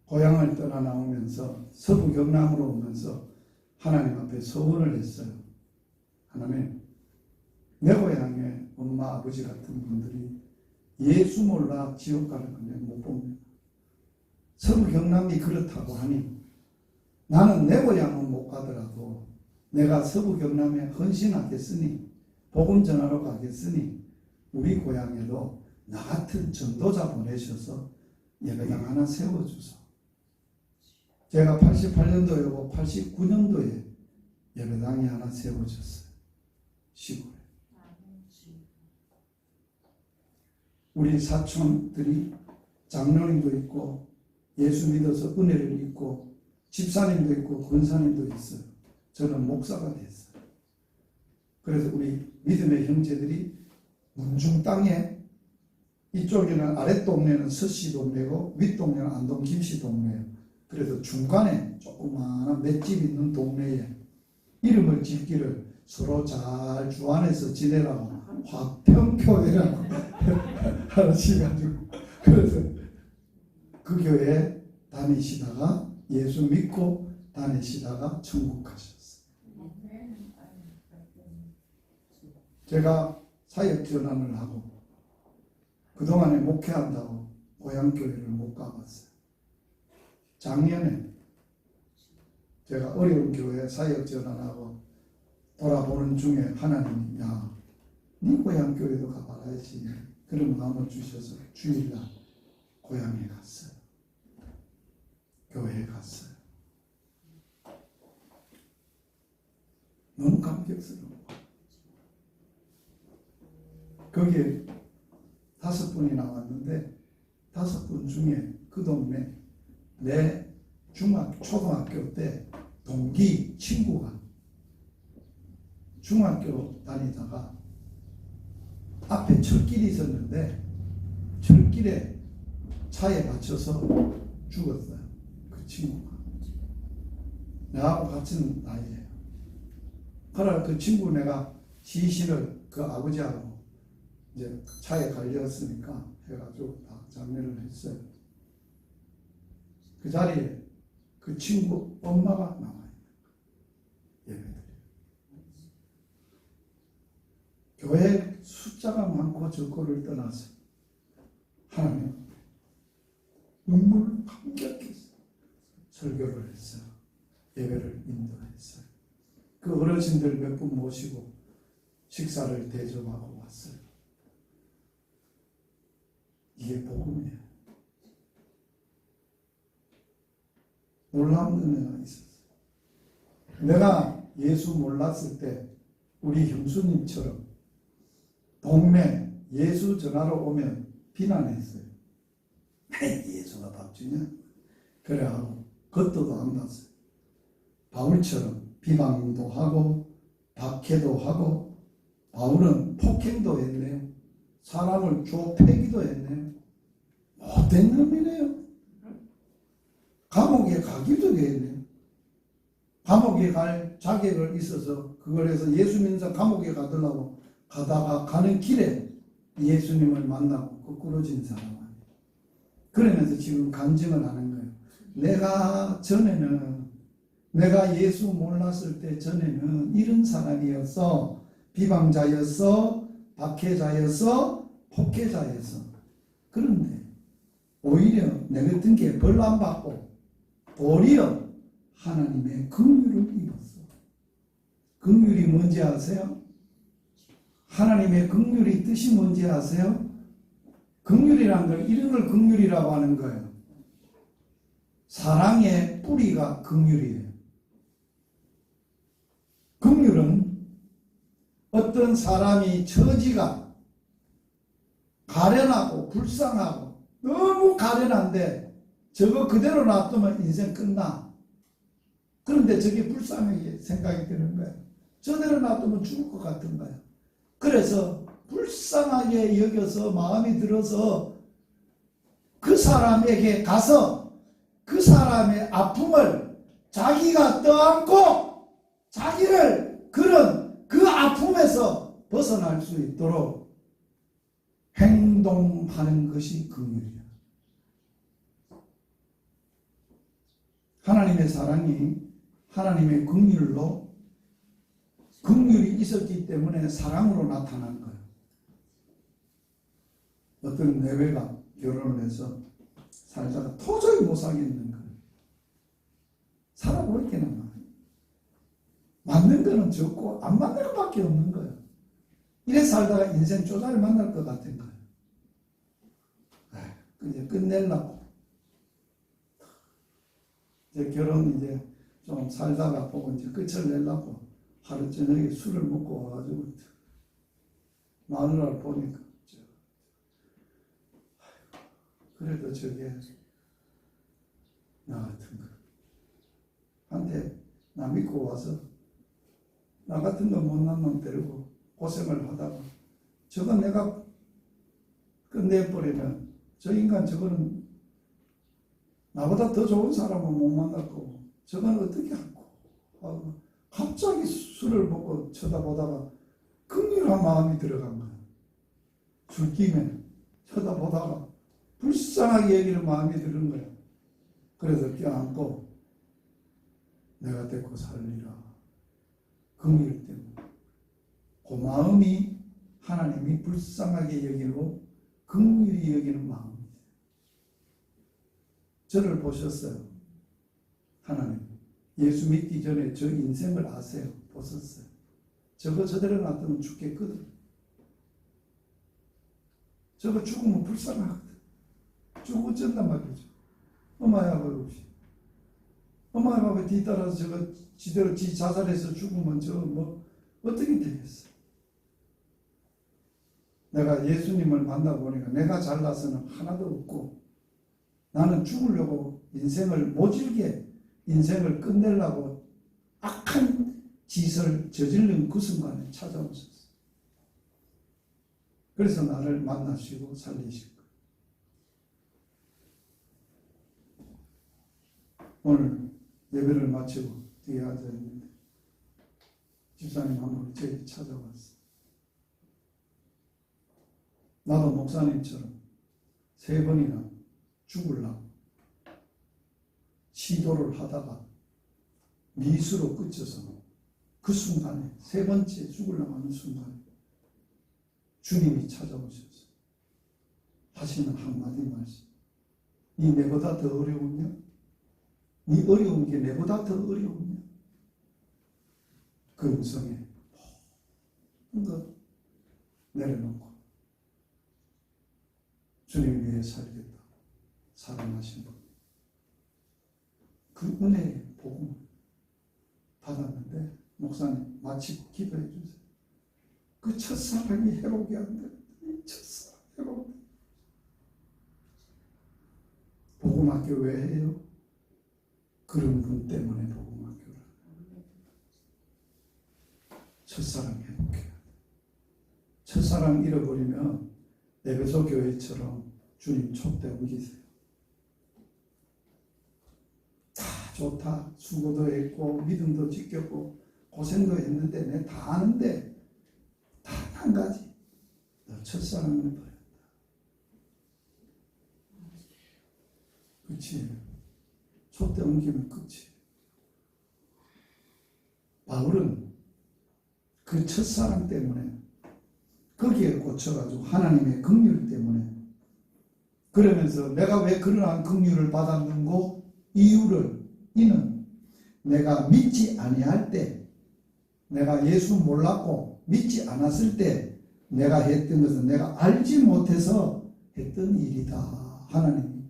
고향을 떠나 나오면서 서부 경남으로 오면서 하나님 앞에 소원을 했어요. 하나님, 내 고향에 엄마 아버지 같은 분들이 예수 몰라 지옥 가는 건 내가 못 봅니다. 서부 경남이 그렇다고 하니 나는 내 고향은 못 가더라도 내가 서부 경남에 헌신하겠으니 복음 전하러 가겠으니 우리 고향에도 나 같은 전도자 보내셔서 예배당 하나 세워주소. 제가 88년도에 89년도에 예배당이 하나 세워졌어요. 시골에. 우리 사촌들이 장로님도 있고 예수 믿어서 은혜를 입고 집사님도 있고 권사님도 있어요. 저는 목사가 됐어요. 그래서 우리 믿음의 형제들이 문중 땅에 이쪽에는 아랫동네는 서씨 동네고 윗동네는 안동 김씨 동네예요. 그래서 중간에 조그마한 맷집 있는 동네에 이름을 짓기를 서로 잘 주안해서 지내라고 화평교회라고 하시가지고 그래서 그 교회에 다니시다가 예수 믿고 다니시다가 천국 가셨어요. 제가 사역 전환을 하고 그동안에 목회한다고 고향교회를 못 가봤어요. 작년에 제가 어려운 교회 사역 전환하고 돌아보는 중에 하나님이 야, 네 고향교회도 가봐야지 그런 마음을 주셔서 주일날 고향에 갔어요. 교회에 갔어요. 너무 감격스러워. 거기에 5분이 나왔는데 5분 중에 그 동네 내 초등학교 때 동기 친구가 중학교 다니다가 앞에 철길이 있었는데 철길에 차에 맞춰서 죽었어요. 그 친구가. 나하고 같은 나이에요. 그러나 그 친구 내가 시신을 그 아버지하고 이제 차에 갈렸으니까 해가지고 다 장례를 했어요. 그 자리에 그 친구 엄마가 나와요. 예배드려요. 교회 숫자가 많고 적고를 떠나서 하나님 눈물 감격해서 설교를 했어요. 예배를 인도했어요. 그 어르신들 몇 분 모시고 식사를 대접하고 왔어요. 이게 복음이에요. 놀라운 은혜가 있었어요. 내가 예수 몰랐을 때 우리 형수님처럼 동네 예수 전화로 오면 비난했어요. 예수가 밥 주냐? 그래 하고 겉도도 안 봤어요. 바울처럼 비방도 하고 박해도 하고 바울은 폭행도 했네요. 사람을 좁히기도 했네요. 못된 놈이네요. 감옥에 가기도 했네요. 감옥에 갈 자격을 있어서 그걸 해서 예수 믿는 감옥에 가더라고 가다가 가는 길에 예수님을 만나고 거꾸로진 사람 아니에요. 그러면서 지금 간증을 하는 거예요. 내가 예수 몰랐을 때 전에는 이런 사람이었어. 비방자였어. 박해자였어. 폭해자였어. 그런데 오히려 내 같은 게 벌 안 받고 도리어 하나님의 긍휼을 입었어. 긍휼이 뭔지 아세요? 하나님의 긍휼이 뜻이 뭔지 아세요? 긍휼이라는 걸 이런 걸 긍휼이라고 하는 거예요. 사랑의 뿌리가 긍휼이에요. 긍휼은 어떤 사람이 처지가 가련하고 불쌍하고 너무 가련한데 저거 그대로 놔두면 인생 끝나. 그런데 저게 불쌍하게 생각이 드는 거예요. 저대로 놔두면 죽을 것 같은 거예요. 그래서 불쌍하게 여겨서 마음이 들어서 그 사람에게 가서 그 사람의 아픔을 자기가 떠안고 자기를 그런 그 아픔에서 벗어날 수 있도록 행동하는 것이 긍휼이야. 하나님의 사랑이 하나님의 긍휼로 긍휼이 있었기 때문에 사랑으로 나타난 거예요. 어떤 내외가 결혼을 해서 살다가 도저히 못 살겠는 거예요. 살아보니까는 맞는 거는 적고 안 맞는 것밖에 없는 거예요. 이래 살다가 인생 쪼다리 만날 것 같은 거예요. 이제 끝내려고. 이제 결혼 이제 좀 살다가 보고 이제 끝을 내려고 하루 저녁에 술을 먹고 와가지고 마누라를 보니까 그래도 저게 나 같은 거 한테 나 믿고 와서 나 같은 거 못난 놈 데리고 고생을 하다가 저건 내가 끝내버리면 저 인간 저거는 나보다 더 좋은 사람은 못 만날 거고 저건 어떻게 하고 갑자기 술을 먹고 쳐다보다가 긍휼한 마음이 들어간 거야. 술김에 쳐다보다가 불쌍하게 여기는 마음이 드는 거야. 그래서 껴안고 내가 데리고 살리라. 긍휼 때문에. 그 마음이 하나님이 불쌍하게 여기고 긍휼히 여기는 마음입니다. 저를 보셨어요. 하나님. 예수 믿기 전에 저 인생을 아세요. 보셨어요. 저거 저대로 놔두면 죽겠거든. 저거 죽으면 불쌍하거든. 죽고 쩐단 말이죠. 엄마야 아버지 없이. 엄마 아버지 뒤따라서 저거 지대로 지 자살해서 죽으면 저거 뭐 어떻게 되겠어. 내가 예수님을 만나보니까 내가 잘나서는 하나도 없고 나는 죽으려고 인생을 모질게 인생을 끝내려고 악한 짓을 저지른 그 순간에 찾아오셨어요. 그래서 나를 만나시고 살리실 거예요. 오늘 예배를 마치고 뒤에 앉아있는데 집사님 한 분 저에게 찾아왔어요. 나도 목사님처럼 3번이나 죽으려고 시도를 하다가 미수로 끝쳐서 그 순간에 3번째 죽으려고 하는 순간에 주님이 찾아오셔서 하시는 한마디 말씀. 이 내보다 더 어려우냐? 이 어려운 게 내보다 더 어려우냐? 그 음성에 모든 것 내려놓고 주님 위해 살겠다. 사랑하신 분. 그 은혜의 복음을 받았는데 목사님 마치 기도해 주세요. 그 첫사랑이 해롭게 안 돼. 첫사랑 해롭게. 복음학교 왜 해요? 그런 분 때문에 복음학교를. 첫사랑 회복해야 돼. 첫사랑 잃어버리면 에베소 교회처럼 주님 촛대 옮기세요. 다 좋다. 수고도 했고 믿음도 지켰고 고생도 했는데 내 다 아는데 단 한 가지. 너 첫사랑을 버렸다. 그치? 촛대 옮기면 끝이. 바울은 그 첫사랑 때문에 거기에 꽂혀가지고 하나님의 긍휼 때문에 그러면서 내가 왜 그러한 긍휼을 받았는고 이유를 이는 내가 믿지 아니할 때 내가 예수 몰랐고 믿지 않았을 때 내가 했던 것은 내가 알지 못해서 했던 일이다. 하나님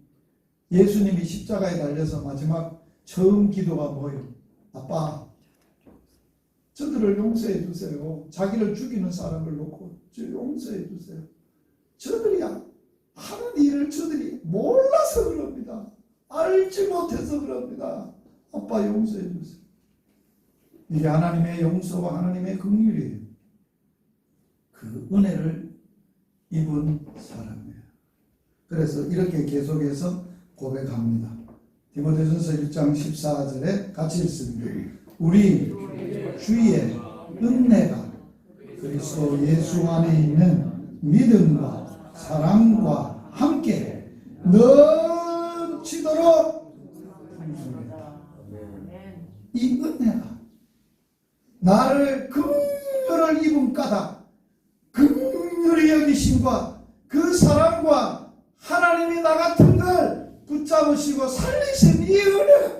예수님이 십자가에 달려서 마지막 처음 기도가 뭐예요? 아빠 저들을 용서해 주세요. 자기를 죽이는 사람을 놓고 저 용서해 주세요. 저들이야 하는 일을 저들이 몰라서 그럽니다. 알지 못해서 그럽니다. 아빠 용서해 주세요. 이게 하나님의 용서와 하나님의 긍휼이에요. 그 은혜를 입은 사람이에요. 그래서 이렇게 계속해서 고백합니다. 디모데전서 1장 14절에 같이 읽습니다. 우리 주의 은혜가 그리스도 예수 안에 있는 믿음과 사랑과 함께 넘치도록 풍성했다. 이 은혜가 나를 긍휼을 입은 까닭, 긍휼히 여기심과 그 사랑과 하나님이 나 같은 걸 붙잡으시고 살리신 이 은혜가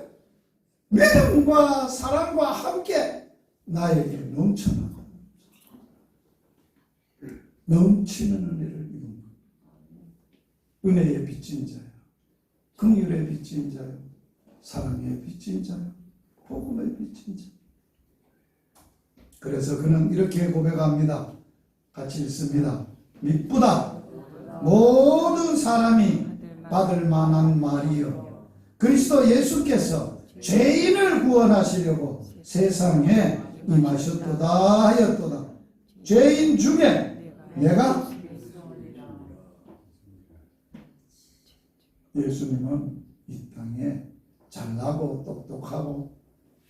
믿음과 사랑과 함께 나에게 넘쳐나고 넘치는 은혜를 입은 것. 은혜의 빚진 자요, 긍휼의 빚진 자요, 사랑의 빚진 자요, 복음의 빚진 자. 그래서 그는 이렇게 고백합니다. 같이 읽습니다. 미쁘다 모든 사람이 받을 만한 말이요 그리스도 예수께서 죄인을 구원하시려고 세상에 임하셨도다 하였도다. 죄인 중에 내가 예수님은 이 땅에 잘나고 똑똑하고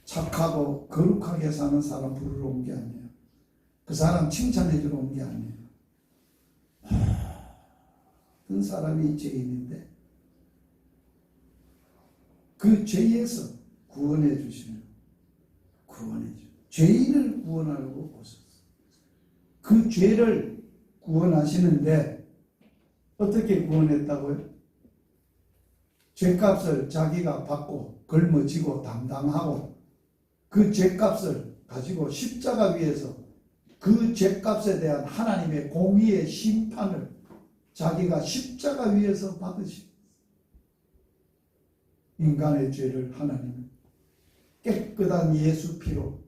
착하고 거룩하게 사는 사람 부르러 온 게 아니에요. 그 사람 칭찬해 주러 온 게 아니에요. 그 사람이 죄인인데 그 죄에서 구원해 주시는 구원해 주. 죄인을 구원하려고 오셨어요. 그 죄를 구원하시는데 어떻게 구원했다고요? 죄값을 자기가 받고 걸머지고 담당하고 그 죄값을 가지고 십자가 위에서 그 죄값에 대한 하나님의 공의의 심판을 자기가 십자가 위에서 받으시고 인간의 죄를 하나님은 깨끗한 예수 피로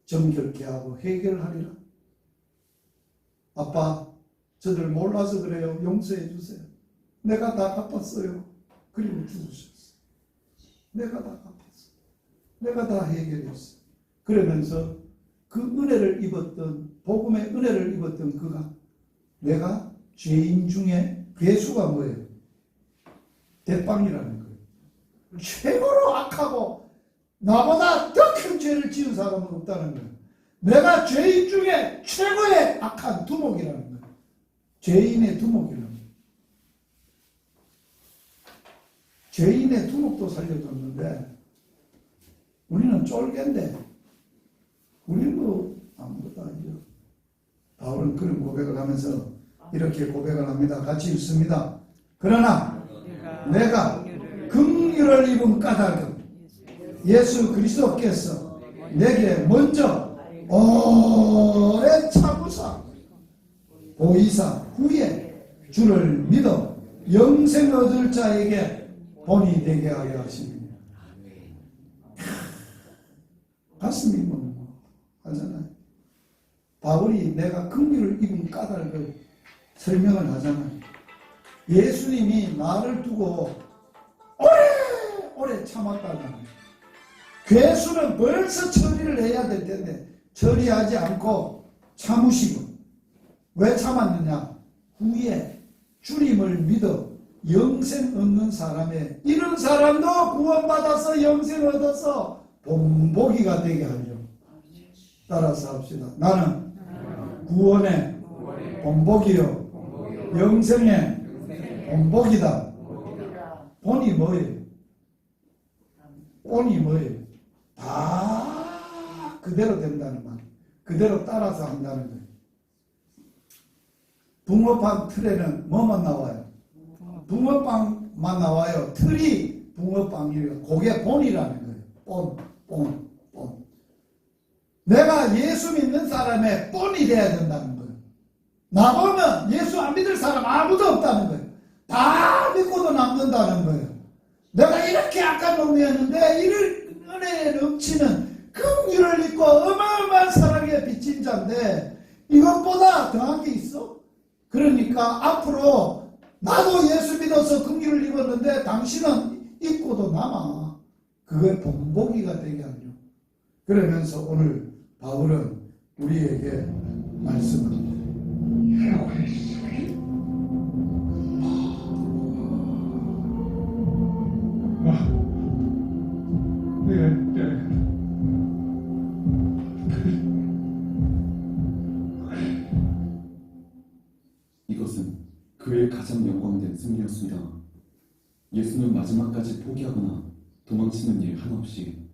정결케 하고 해결하리라. 아빠 저들 몰라서 그래요. 용서해 주세요. 내가 다 갚았어요. 그리고 죽으셨어요. 내가 다 갚았어요. 내가 다 해결했어요. 그러면서 그 은혜를 입었던 복음의 은혜를 입었던 그가 내가 죄인 중에 괴수가 뭐예요? 대빵이라는 거예요. 최고로 악하고 나보다 더 큰 죄를 지은 사람은 없다는 거예요. 내가 죄인 중에 최고의 악한 두목이라는 거예요. 죄인의 두목이라는 거예요. 죄인의 두목도 살려줬는데 우리는 쫄개인데 우리는 뭐 아무것도 아니죠. 바울은 그런 고백을 하면서 이렇게 고백을 합니다. 같이 읽습니다. 그러나 내가 긍휼을 입은 까닭은 예수 그리스도께서 내게 먼저 오래 참으사 보이사 후에 주를 믿어 영생 얻을 자에게 본이 되게 하여 하십니다. 가슴이 하잖아요. 바울이 내가 긍휼을 입은 까닭을 설명을 하잖아요. 예수님이 나를 두고 오래 참았다잖아요. 괴수는 벌써 처리를 해야 될 텐데 처리하지 않고 참으시고, 왜 참았느냐? 후에 주님을 믿어 영생 얻는 사람의, 이런 사람도 구원받아서 영생 얻어서 본보기가 되게 하려. 따라서 합시다. 나는 구원의 본보기요 영생의 본보기다. 본이 뭐예요? 본이 뭐예요? 다 그대로 된다는 말, 그대로 따라서 한다는 거예요. 붕어빵 틀에는 뭐만 나와요? 붕어빵만 나와요. 틀이 붕어빵이에요. 그게 본이라는 거예요. 본. 내가 예수 믿는 사람의 본이 돼야 된다는 거예요. 나보면 예수 안 믿을 사람 아무도 없다는 거예요. 다 믿고도 남는다는 거예요. 내가 이렇게 악한 놈이었는데 이런 은혜에 넘치는 긍휼을 입고 어마어마한 사랑에 빚진 자인데 이것보다 더한 게 있어? 그러니까 앞으로 나도 예수 믿어서 긍휼을 입었는데 당신은 입고도 남아. 그게 본보기가 되게 하죠. 그러면서 오늘 바울은 우리에게 말씀합니다. 이것은 그의 가장 영광된 승리였습니다. 예수는 마지막까지 포기하거나 도망치는 일 하나 없이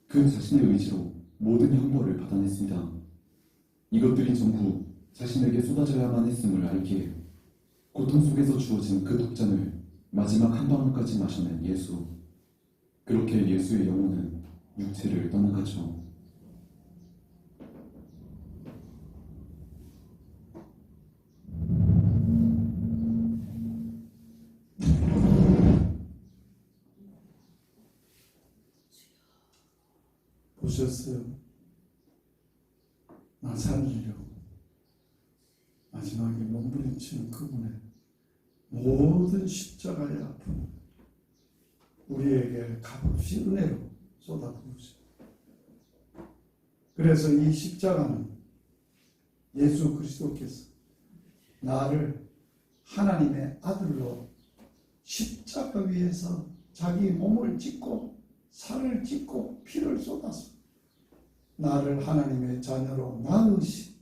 그 자신의 의지로 모든 형벌을 받아냈습니다. 이것들이 전부 자신에게 쏟아져야만 했음을 알기에 고통 속에서 주어진 그 독잔을 마지막 한 방울까지 마셔낸 예수. 그렇게 예수의 영혼은 육체를 떠나가죠. 보셨어요? 나 살리려고 마지막에 몸부림치는 그분의 모든 십자가의 아픔 우리에게 값없이 은혜로 쏟아부으세요. 그래서 이 십자가는 예수 그리스도께서 나를 하나님의 아들로 십자가 위에서 자기 몸을 찢고 살을 찢고 피를 쏟아서 나를 하나님의 자녀로 낳으신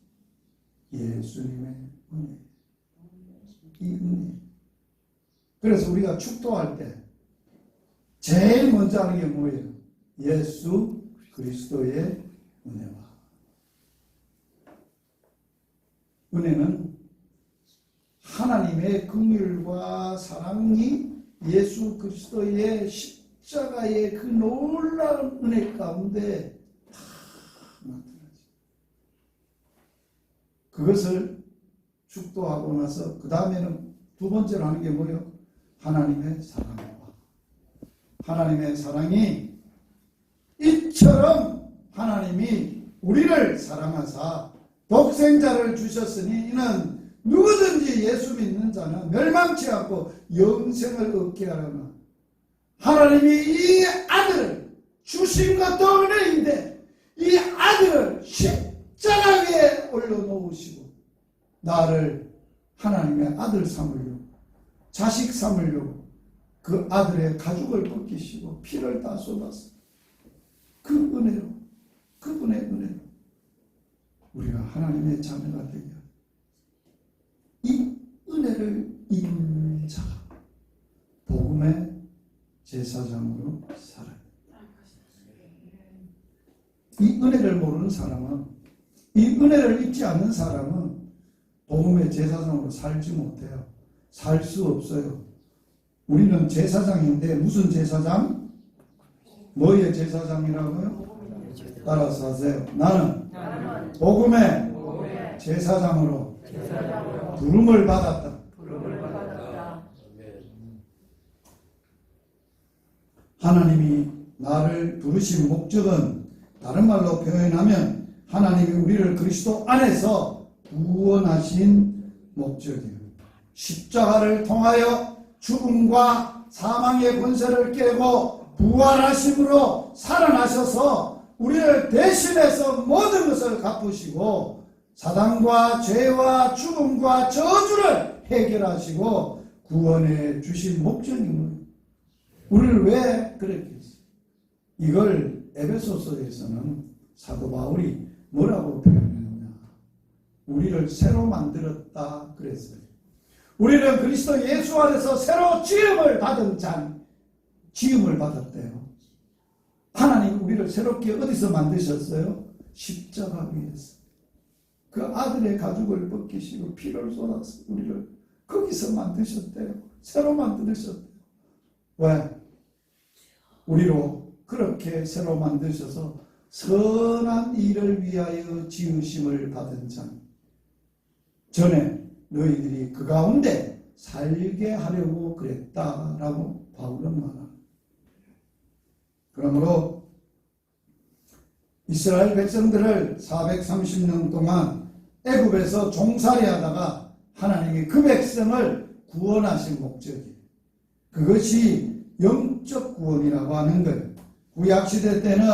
예수님의 은혜. 이 은혜. 그래서 우리가 축도할 때 제일 먼저 하는 게 뭐예요? 예수 그리스도의 은혜와. 은혜는 하나님의 긍휼과 사랑이 예수 그리스도의 십자가의 그 놀라운 은혜 가운데 다 나타나죠. 그것을 축도하고 나서 그 다음에는 두 번째로 하는 게 뭐예요? 하나님의 사랑과. 하나님의 사랑이 이처럼 하나님이 우리를 사랑하사 독생자를 주셨으니 이는 누구든지 예수 믿는 자는 멸망치 않고 영생을 얻게 하려나. 하나님이 이 아들을 주신 것도 은혜인데 이 아들을 십자가 위에 올려놓으시고 나를 하나님의 아들 삼으려고 자식 삼으려고 그 아들의 가죽을 벗기시고 피를 다 쏟았어. 그 은혜로, 그분의 은혜로 우리가 하나님의 자녀가 되게 하고 이 은혜를 입은 자가 복음의 제사장으로 살아요. 이 은혜를 모르는 사람은, 이 은혜를 입지 않는 사람은 복음의 제사장으로 살지 못해요. 살 수 없어요. 우리는 제사장인데 무슨 제사장? 뭐의 제사장이라고요? 따라서 하세요. 나는 복음의 제사장으로 부름을 받았다. 하나님이 나를 부르신 목적은 다른 말로 표현하면 하나님이 우리를 그리스도 안에서 구원하신 목적이에요. 십자가를 통하여 죽음과 사망의 권세를 깨고 부활하심으로 살아나셔서 우리를 대신해서 모든 것을 갚으시고 사단과 죄와 죽음과 저주를 해결하시고 구원해 주신 목적입니다. 우리를 왜 그렇게 했어요? 이걸 에베소서에서는 사도 바울이 뭐라고 표현했느냐? 우리를 새로 만들었다 그랬어요. 우리는 그리스도 예수 안에서 새로 지음을 받은 자, 지음을 받았대요. 하나님 우리를 새롭게 어디서 만드셨어요? 십자가 위에서. 그 아들의 가죽을 벗기시고 피를 쏟아서 우리를 거기서 만드셨대요. 새로 만드셨대요. 왜? 우리로 그렇게 새로 만드셔서 선한 일을 위하여 지으심을 받은 자. 전에 너희들이 그 가운데 살게 하려고 그랬다라고 바울은 말합니다. 그러므로 이스라엘 백성들을 430년 동안 애굽에서 종살이 하다가 하나님이 그 백성을 구원하신 목적이에요. 그것이 영적 구원이라고 하는 거예요. 구약시대 때는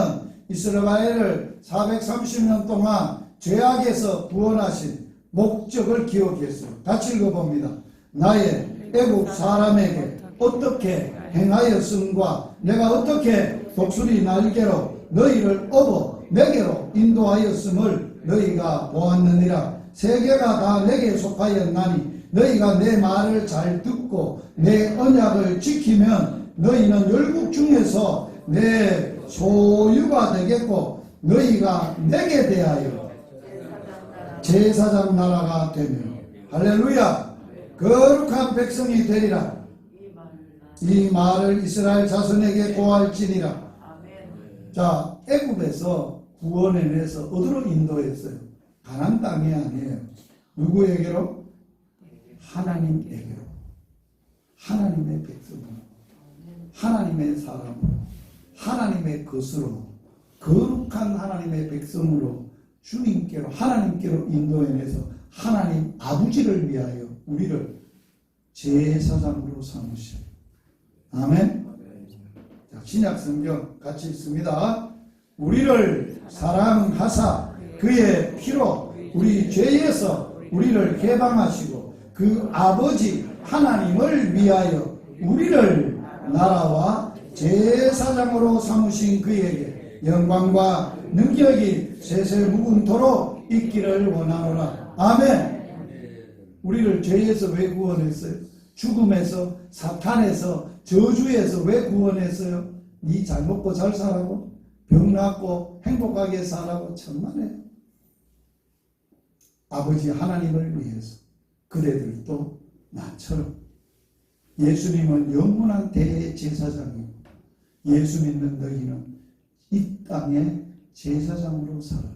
이스라엘을 430년 동안 죄악에서 구원하신 목적을 기억했어요. 같이 읽어봅니다. 나의 애국 사람에게 어떻게 행하였음과 내가 어떻게 독수리 날개로 너희를 업어 내게로 인도하였음을 너희가 보았느니라. 세계가 다 내게 속하였나니 너희가 내 말을 잘 듣고 내 언약을 지키면 너희는 열국 중에서 내 소유가 되겠고 너희가 내게 대하여 제사장 나라가 되며 할렐루야 거룩한 백성이 되리라. 이 말을 이스라엘 자손에게 고할지니라. 자, 애굽에서 구원해내서 어디로 인도했어요? 가나안 땅이 아니에요. 누구에게로? 하나님에게로. 하나님의 백성으로, 하나님의 사람으로, 하나님의 것으로, 거룩한 하나님의 백성으로 주님께로, 하나님께로 인도해내서 하나님 아버지를 위하여 우리를 제사장으로 삼으셔요. 아멘. 자, 신약 성경 같이 읽습니다. 우리를 사랑하사 그의 피로 우리 죄에서 우리를 해방하시고 그 아버지 하나님을 위하여 우리를 나라와 제사장으로 삼으신 그에게 영광과 능력이 세세무궁토록 있기를 원하노라. 아멘. 우리를 죄에서 왜 구원했어요? 죽음에서, 사탄에서, 저주에서 왜 구원했어요? 네 잘 먹고 잘 살라고, 병 낫고 행복하게 살라고 천만에요. 아버지 하나님을 위해서. 그대들도 나처럼 예수님은 영원한 대제사장이고 예수 믿는 너희는 이 땅에 제사장으로 살아라.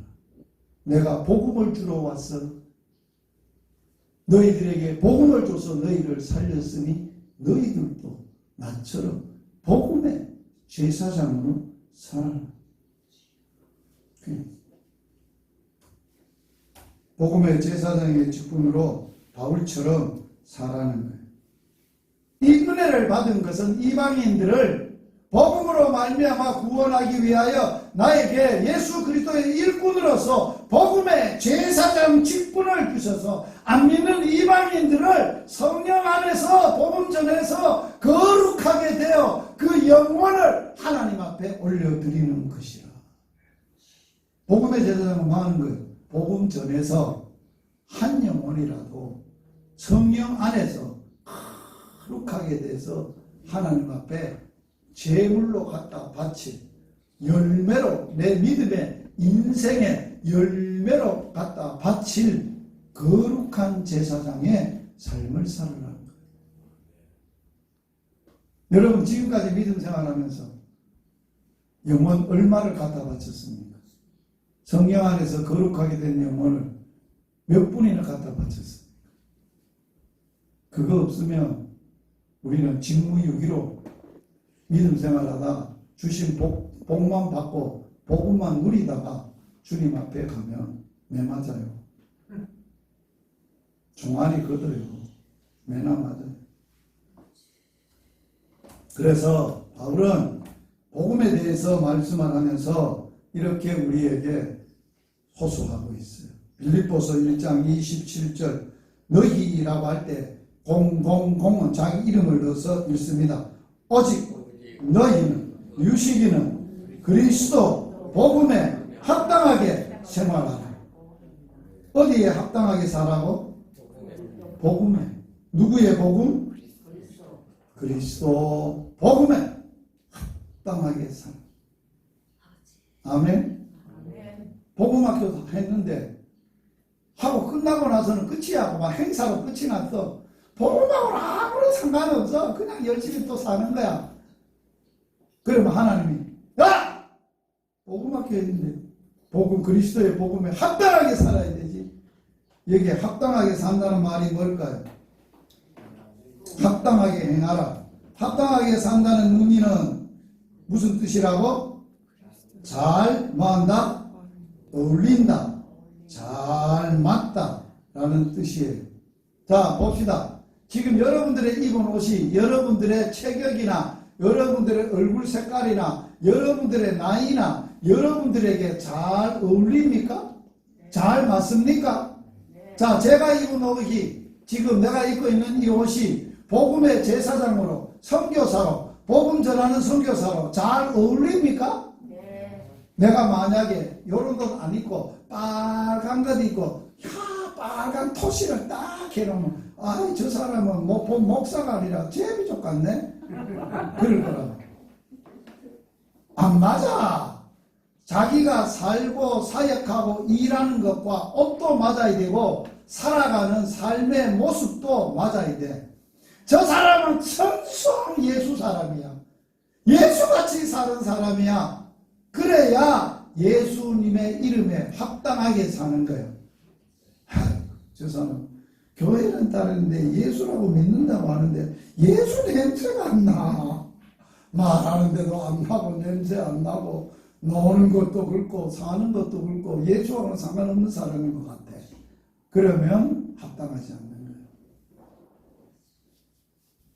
내가 복음을 주러 왔어. 너희들에게 복음을 줘서 너희를 살렸으니 너희들도 나처럼 복음의 제사장으로 살아라. 복음의 제사장의 직분으로 바울처럼 살아가는 거예요. 이 은혜를 받은 것은 이방인들을 복음으로 말미암아 구원하기 위하여 나에게 예수 그리스도의 일꾼으로서 복음의 제사장 직분을 주셔서 안 믿는 이방인들을 성령 안에서 복음 전해서 거룩하게 되어 그 영혼을 하나님 앞에 올려드리는 것이라. 복음의 제사장은 뭐 하는 거예요? 복음 전해서 한 영혼이라도 성령 안에서 거룩하게 돼서 하나님 앞에 제물로 갖다 바칠 열매로 내 믿음의 인생의 열매로 갖다 바칠 거룩한 제사장의 삶을 살아가는 거예요. 여러분 지금까지 믿음 생활하면서 영혼 얼마를 갖다 바쳤습니까? 성령 안에서 거룩하게 된 영혼을 몇 분이나 갖다 바쳤습니까? 그거 없으면 우리는 직무유기로 믿음 생활하다 주신 복만 받고 복음만 누리다가 주님 앞에 가면 매 맞아요. 종아리 걷어요. 매나 맞아요. 그래서 바울은 복음에 대해서 말씀을 하면서 이렇게 우리에게 호소하고 있어요. 빌립보서 1장 27절 너희라고 할 때 공은 자기 이름을 넣어서 읽습니다. 오직 너희는 유식이는 그리스도 복음에 합당하게 생활하라. 어디에 합당하게 살라고? 복음에. 누구의 복음? 그리스도 복음에 합당하게 살아. 아멘. 복음학교 했는데 하고 끝나고 나서는 끝이야. 막 행사로 끝이 났어. 복음하고는 아무런 상관없어. 그냥 열심히 또 사는 거야. 그러면 하나님이 야! 복음학교 했는데 복음 그리스도의 복음에 합당하게 살아야 되지. 여기에 합당하게 산다는 말이 뭘까요? 합당하게 행하라. 합당하게 산다는 의미는 무슨 뜻이라고? 잘 뭐한다? 어울린다. 잘 맞다 라는 뜻이에요. 자 봅시다. 지금 여러분들의 입은 옷이 여러분들의 체격이나 여러분들의 얼굴 색깔이나 여러분들의 나이나 여러분들에게 잘 어울립니까? 잘 맞습니까? 자, 제가 입은 옷이 지금 내가 입고 있는 이 옷이 복음의 제사장으로 선교사로 복음 전하는 선교사로 잘 어울립니까? 내가 만약에 요런 것 안 입고 빨간 것 입고 빨간 토시를 딱 해놓으면 아, 저 사람은 목사가 아니라 제비족 같네? 그럴 거라고. 안 맞아. 자기가 살고 사역하고 일하는 것과 옷도 맞아야 되고 살아가는 삶의 모습도 맞아야 돼. 저 사람은 천수한 예수 사람이야. 예수같이 사는 사람이야. 그래야 예수님의 이름에 합당하게 사는 거예요. 저 사람 교회는 따르는데 예수라고 믿는다고 하는데 예수 냄새가 안 나. 말하는데도 안 나고 냄새 안 나고 노는 것도 그렇고 사는 것도 그렇고 예수하고는 상관없는 사람인 것 같아. 그러면 합당하지 않는 거예요.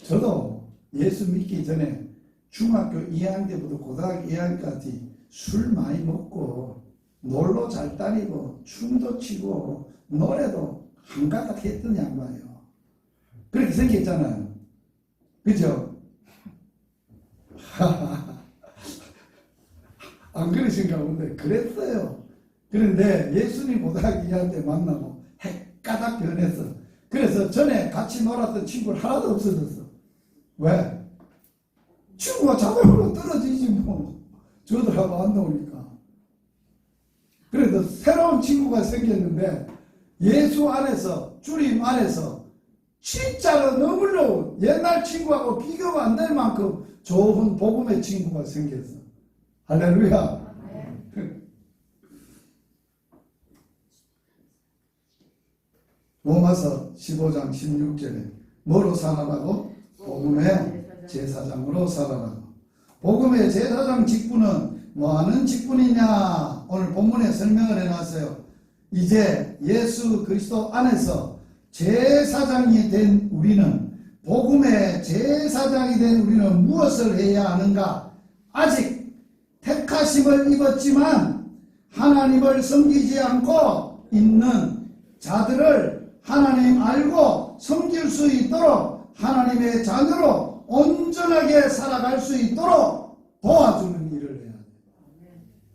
저도 예수 믿기 전에 중학교 2학년 때부터 고등학교 2학년까지 술 많이 먹고 놀러 잘 다니고 춤도 추고 노래도 한가닥 했던 양반이에요. 그렇게 생겼잖아요. 그죠? 안 그러신가 본데 그랬어요. 그런데 예수님 고등학교 2학년 때 만나고 헷가닥 변했어. 그래서 전에 같이 놀았던 친구를 하나도 없어졌어. 왜? 친구가 자동으로 떨어지지 뭐. 저들하고 안 나오니까. 그래도 새로운 친구가 생겼는데 예수 안에서 주님 안에서 진짜로 너무나 옛날 친구하고 비교가 안 될 만큼 좋은 복음의 친구가 생겼어. 할렐루야. 로마서 15장 16절에 뭐로 살아라고? 복음의 제사장으로 살아라고. 복음의 제사장 직분은 뭐하는 직분이냐? 오늘 본문에 설명을 해놨어요. 이제 예수 그리스도 안에서 제사장이 된 우리는, 복음의 제사장이 된 우리는 무엇을 해야 하는가? 아직 택하심을 입었지만 하나님을 섬기지 않고 있는 자들을 하나님 알고 섬길 수 있도록 하나님의 자녀로 온전하게 살아갈 수 있도록 도와주는 일을 해야 돼요.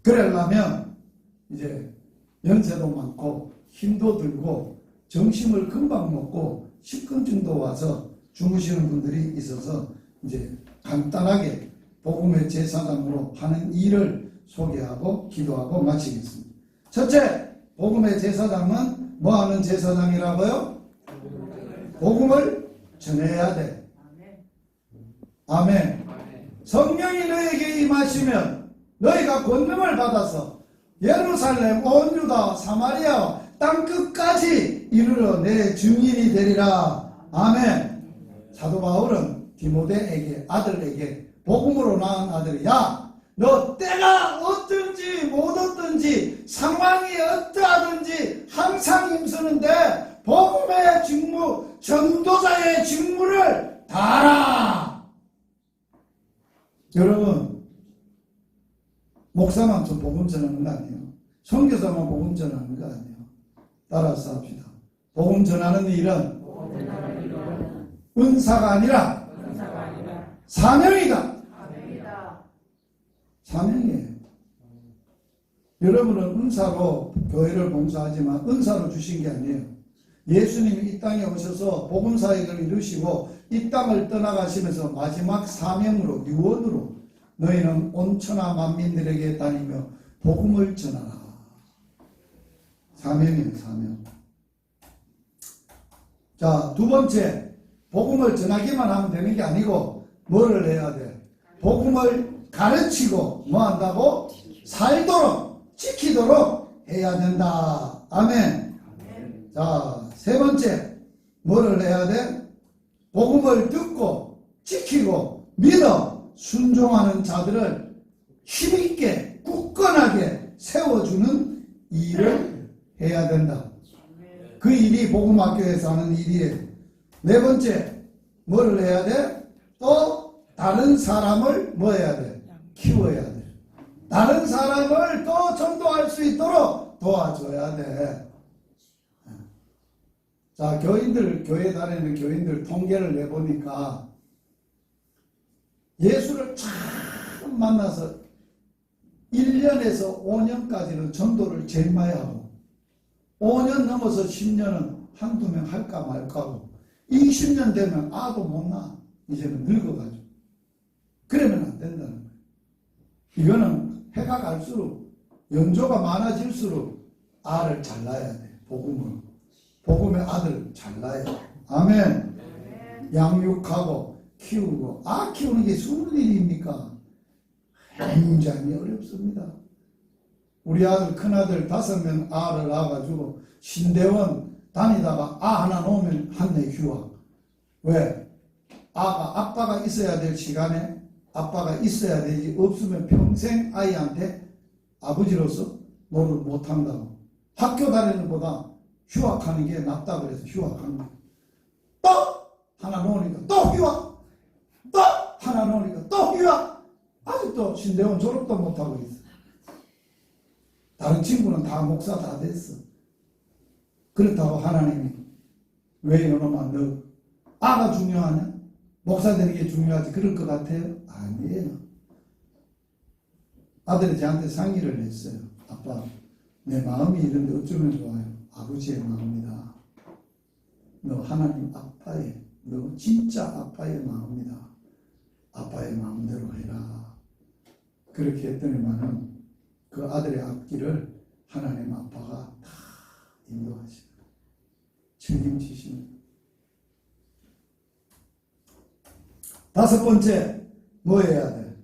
그러려면 이제 연세도 많고 힘도 들고 정신을 금방 먹고 식곤증도 와서 주무시는 분들이 있어서 이제 간단하게 복음의 제사장으로 하는 일을 소개하고 기도하고 마치겠습니다. 첫째, 복음의 제사장은 뭐하는 제사장이라고요? 복음을 전해야 돼. 아멘. 성령이 너에게 임하시면 너희가 권능을 받아서 예루살렘, 온 유다, 사마리아 땅 끝까지 이르러 내 증인이 되리라. 아멘. 사도 바울은 디모데에게, 아들에게 복음으로 낳은 아들이, 야, 너 때가 어떤지 못 어떤지 상황이 어떠하든지 항상 힘쓰는데 복음의 직무, 전도자의 직무를 다하라. 여러분, 목사만 저 복음 전하는 거 아니에요. 선교사만 복음 전하는 거 아니에요. 따라서 합시다. 복음 전하는 일은 은사가 아니라 사명이다. 사명이에요. 여러분은 은사로 교회를 봉사하지만 은사로 주신 게 아니에요. 예수님이 이 땅에 오셔서 복음 사역을 이루시고 이 땅을 떠나가시면서 마지막 사명으로, 유언으로 너희는 온 천하 만민들에게 다니며 복음을 전하라. 사명이에요, 사명. 자, 두 번째, 복음을 전하기만 하면 되는 게 아니고 뭐를 해야 돼? 복음을 가르치고 뭐 한다고? 살도록, 지키도록 해야 된다. 아멘. 자, 세 번째, 뭐를 해야 돼? 복음을 듣고 지키고 믿어 순종하는 자들을 힘있게 굳건하게 세워주는 일을 해야 된다. 그 일이 복음학교에서 하는 일이에요. 네 번째, 뭐를 해야 돼? 또 다른 사람을 뭐 해야 돼? 키워야 돼. 다른 사람을 또 전도할 수 있도록 도와줘야 돼. 자, 교인들, 교회 다니는 교인들 통계를 내보니까 예수를 참 만나서 1년에서 5년까지는 전도를 제일 많이 하고 5년 넘어서 10년은 한두 명 할까 말까고 20년 되면 아도 못 낳아. 이제는 늙어가지고. 그러면 안 된다는 거예요. 이거는 해가 갈수록 연조가 많아질수록 알을 잘 낳아야 돼. 복음으로. 복음의 아들 잘 낳아야 돼. 아멘. 양육하고 키우고 키우는 게 쉬운 일입니까? 굉장히 어렵습니다. 우리 아들 큰아들 5명 아를 낳아가지고 신대원 다니다가 하나 놓으면 한 해 휴학. 왜? 아빠가 있어야 될 시간에 아빠가 있어야 되지 없으면 평생 아이한테 아버지로서 노릇 못한다고. 학교 다니는 것보다 휴학하는 게 낫다 그래서 휴학하는 거예요. 또 하나 놓으니까 또 휴학. 또 하나 놓으니까 또 휴학. 아직도 신대원 졸업도 못하고 있어. 다른 친구는 다 목사 다 됐어. 그렇다고 하나님이 왜 이놈아 너 아가 중요하냐? 목사 되는 게 중요하지 그럴 것 같아요? 아니에요. 아들이 저한테 상의를 했어요. 아빠 내 마음이 이런데 어쩌면 좋아요? 아버지의 마음이다. 너 하나님 아빠의 너 진짜 아빠의 마음이다. 아빠의 마음대로 해라. 그렇게 했더니만은 그 아들의 앞길을 하나님 아빠가 다 인도하십니다. 책임지십니다. 5번째, 뭐 해야 돼?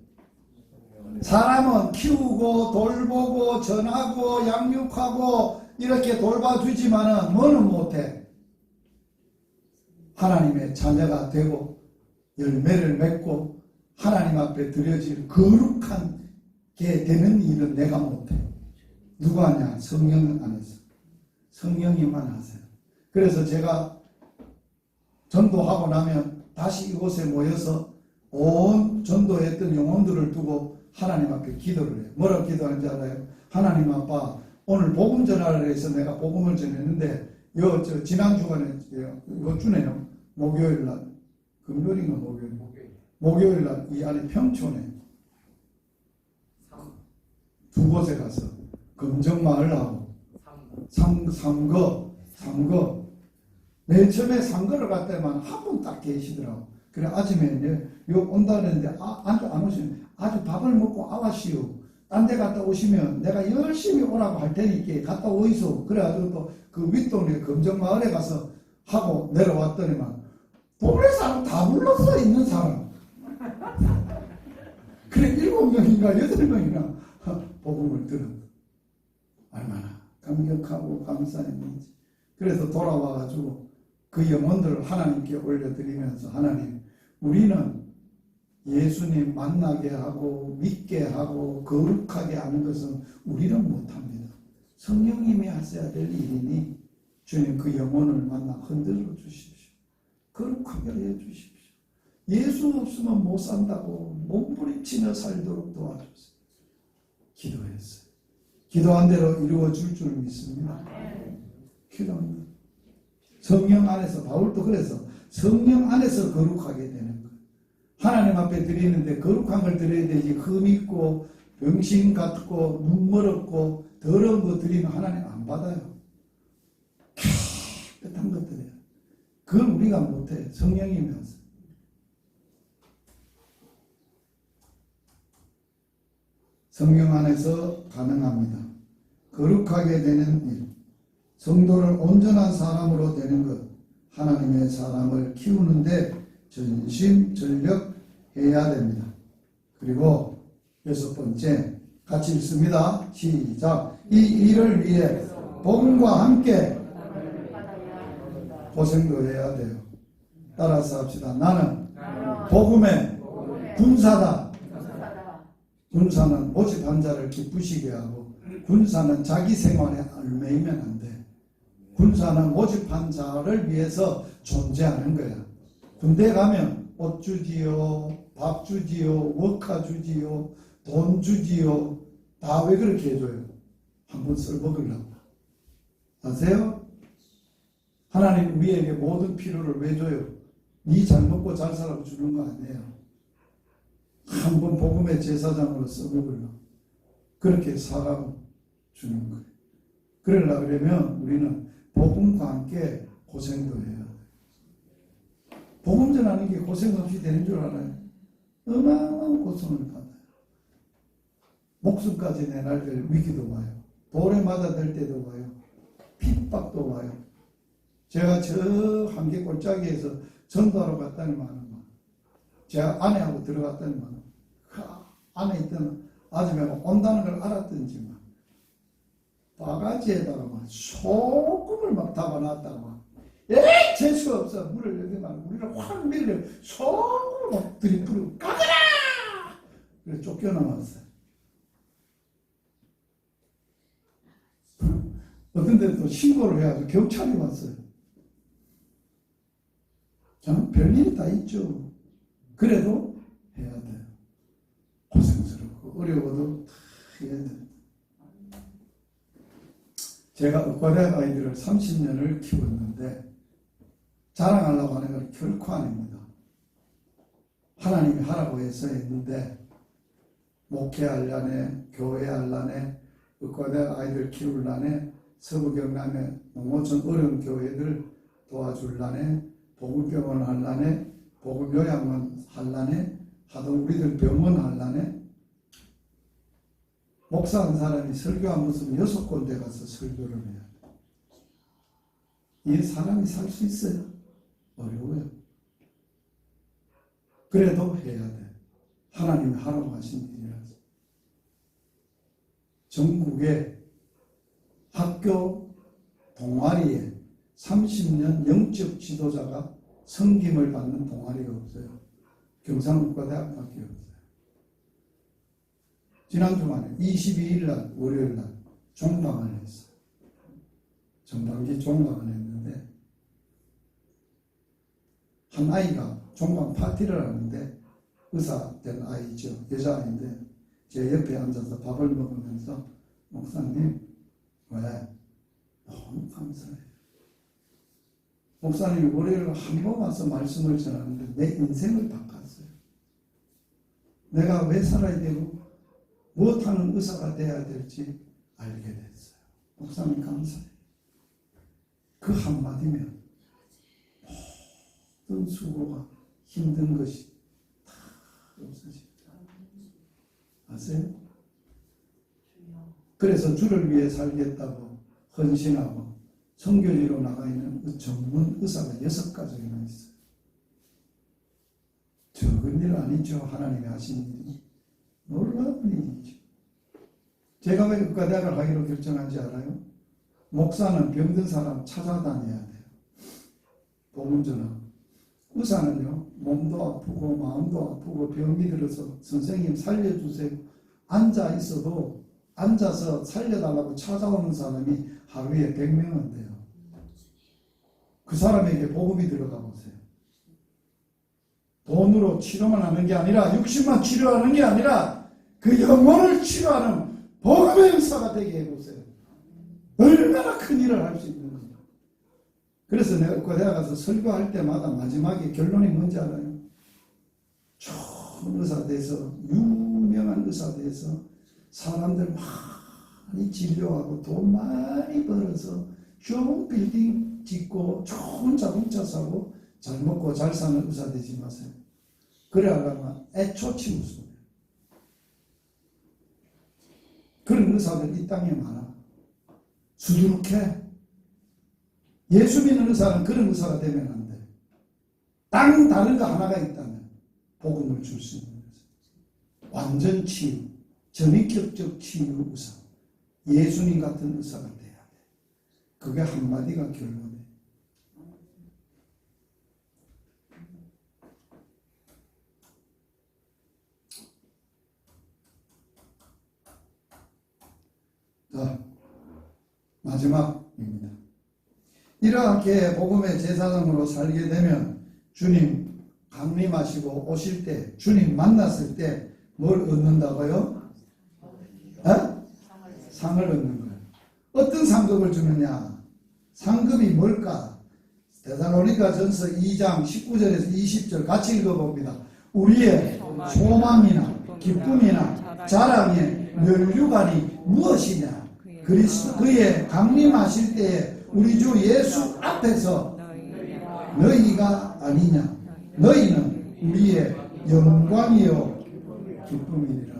사람은 키우고 돌보고 전하고 양육하고 이렇게 돌봐주지만은 뭐는 못해? 하나님의 자녀가 되고 열매를 맺고 하나님 앞에 드려질 거룩한 게 되는 일은 내가 못해. 누가 하냐? 성령 안에서. 성령님만 하세요. 그래서 제가 전도하고 나면 다시 이곳에 모여서 온 전도했던 영혼들을 두고 하나님 앞에 기도를 해요. 뭐라고 기도하는지 알아요? 하나님 아빠 오늘 복음 전하라 해서 내가 복음을 전했는데 지난 주간에 이번 주네요. 목요일날 금요일인가 목요일날 이 안에 평촌에 두 곳에 가서 금정마을하고 삼거 맨 처음에 삼거를 갈 때만 한 분 딱 계시더라고. 그래 아침에 이제 요 온다는데 아주 안 오시네. 아주 밥을 먹고 아와시오. 딴 데 갔다 오시면 내가 열심히 오라고 할 테니까 갔다 오이소. 그래가지고 또 그 윗동네 금정마을에 가서 하고 내려왔더니만 동네 사람 다 불렀어. 있는 사람. 그래 7명인가 8명이나 복음을 들었다. 얼마나 감격하고 감사했는지. 그래서 돌아와가지고 그 영혼들을 하나님께 올려드리면서 하나님, 우리는 예수님 만나게 하고 믿게 하고 거룩하게 하는 것은 우리는 못합니다. 성령님이 하셔야 될 일이니 주님 그 영혼을 만나 흔들어 주십시오. 거룩하게 해 주십시오. 예수 없으면 못 산다고 몸부림치며 살도록 도와주세요. 기도했어요. 기도한 대로 이루어질 줄 믿습니다. 기도합니다. 성령 안에서, 바울도 그래서 성령 안에서 거룩하게 되는 거예요. 하나님 앞에 드리는데 거룩한 걸 드려야 되지, 흠 있고 병신 같고 눈 멀었고 더러운 거 드리면 하나님 안 받아요. 깨끗한 것 드려요. 그걸 우리가 못해. 성령이면서. 성령 안에서 가능합니다. 거룩하게 되는 일, 성도를 온전한 사람으로 되는 것, 하나님의 사람을 키우는데 전심전력 해야 됩니다. 그리고 6번째, 같이 읽습니다. 시작. 이 일을 위해 복음과 함께 고생도 해야 돼요. 따라서 합시다. 나는 복음의 군사다. 군사는 모집한 자를 기쁘시게 하고 군사는 자기 생활에 얽매이면 안 돼. 군사는 모집한 자를 위해서 존재하는 거야. 군대 가면 옷 주지요, 밥 주지요, 워카 주지요, 돈 주지요. 다 왜 그렇게 해줘요? 한번 썰먹으려고. 아세요? 하나님 우리에게 모든 필요를 왜 줘요? 니 잘 먹고 잘 살라고 주는 거 아니에요. 한번 복음의 제사장으로 써먹으려고. 그렇게 살라고 주는 거예요. 그러려고 그러면 우리는 복음과 함께 고생도 해야 돼요. 복음 전하는 게 고생 없이 되는 줄 알아요? 어마어마한 고통을 받아요. 목숨까지 내놔야 될 위기도 와요. 돌에 맞아들 때도 와요. 핍박도 와요. 제가 저 한계 골짜기에서 전도하러 갔다니만 제가 아내하고 들어갔다니만 그 안에 있던 아줌마가 온다는 걸 알았던지만 바가지에다가 막 소금을 막 담아놨다가 막 재수가 없어. 물을 여기만 우리를 확 밀려 소금을 막 들이부르고 가거라! 그래서 쫓겨나왔어요. 어떤 데는 또 신고를 해가지고 경찰이 왔어요. 저는 별일이 다 있죠. 그래도 해야 돼요. 고생스럽고 어려워도 다 해야 돼요. 제가 의과대학 아이들을 30년을 키웠는데 자랑하려고 하는 건 결코 아닙니다. 하나님이 하라고 해서 했는데 목회하려네, 교회하려네, 의과대학 아이들 키우려네, 서부경남의 농어촌 어려운 교회들 도와줄라네, 복음병원 할라네, 복음요양원 할라네, 하도 우리들 병원 할라네. 목사한 사람이 설교한 모습 6군데 가서 설교를 해야 돼. 이 사람이 살 수 있어요? 어려워요. 그래도 해야 돼. 하나님이 하라고 하신 일이라서. 전국에 학교 동아리에 30년 영적 지도자가 섬김을 받는 동아리가 없어요. 경상국가대학밖에 없어요. 지난 주말에 22일 날 월요일 날 종방을 했어요. 전반기 종방을 했는데 한 아이가 종방 파티를 하는데 의사 된 아이죠. 여자아이인데 제 옆에 앉아서 밥을 먹으면서 목사님 왜? 너무 감사해요. 목사님이 월요일 한 번 와서 말씀을 전하는데 내 인생을 바꿨어요. 내가 왜 살아야 되고 무엇하는 의사가 돼야 될지 알게 됐어요. 목사님 감사해요. 그 한마디면 모든 수고가 힘든 것이 다 없어집니다. 아세요? 그래서 주를 위해 살겠다고 헌신하고 선교지로 나가 있는 전문 의사가 6가정이나 있어요. 적은 일 아니죠. 하나님이 하신 일이. 놀라운 일이죠. 제가 왜 의과대학을 하기로 결정한지 알아요? 목사는 병든 사람 찾아다녀야 돼요. 복음 전하고. 의사는요, 몸도 아프고 마음도 아프고 병이 들어서 선생님 살려주세요. 앉아 있어도 앉아서 살려달라고 찾아오는 사람이 하루에 100명은 돼요. 그 사람에게 복음이 들어가 보세요. 돈으로 치료만 하는 게 아니라 육신만 치료하는 게 아니라 그 영혼을 치료하는 복음의 의사가 되게 해보세요. 얼마나 큰 일을 할 수 있는 거예요. 그래서 내가 의과대학 가서 설교할 때마다 마지막에 결론이 뭔지 알아요? 좋은 의사 돼서 유명한 의사 돼서 사람들 많이 진료하고 돈 많이 벌어서 좋은 빌딩 짓고 좋은 자동차 사고 잘 먹고 잘 사는 의사 되지 마세요. 그래 하려면 애초치 웃습니다. 그런 의사들 이 땅에 많아. 수두룩해. 예수 믿는 의사는 그런 의사가 되면 안 돼. 다른 거 하나가 있다면 복음을 줄 수 있는 의사. 완전 치유, 전인격적 치유 의사. 예수님 같은 의사가 돼야 돼. 그게 한마디가 결론이에요. 자, 마지막입니다. 이렇게 복음의 제사장으로 살게 되면 주님 강림하시고 오실 때, 주님 만났을 때 뭘 얻는다고요? 상을 얻는 거예요. 어떤 상급을 주느냐? 상급이 뭘까? 데살로니가전서 2장 19절에서 20절 같이 읽어봅니다. 우리의 소망이나 기쁨이나 자랑의 면류관이 무엇이냐? 그리스도 그의 강림하실 때에 우리 주 예수 앞에서 너희가 아니냐? 너희는 우리의 영광이요 기쁨이니라.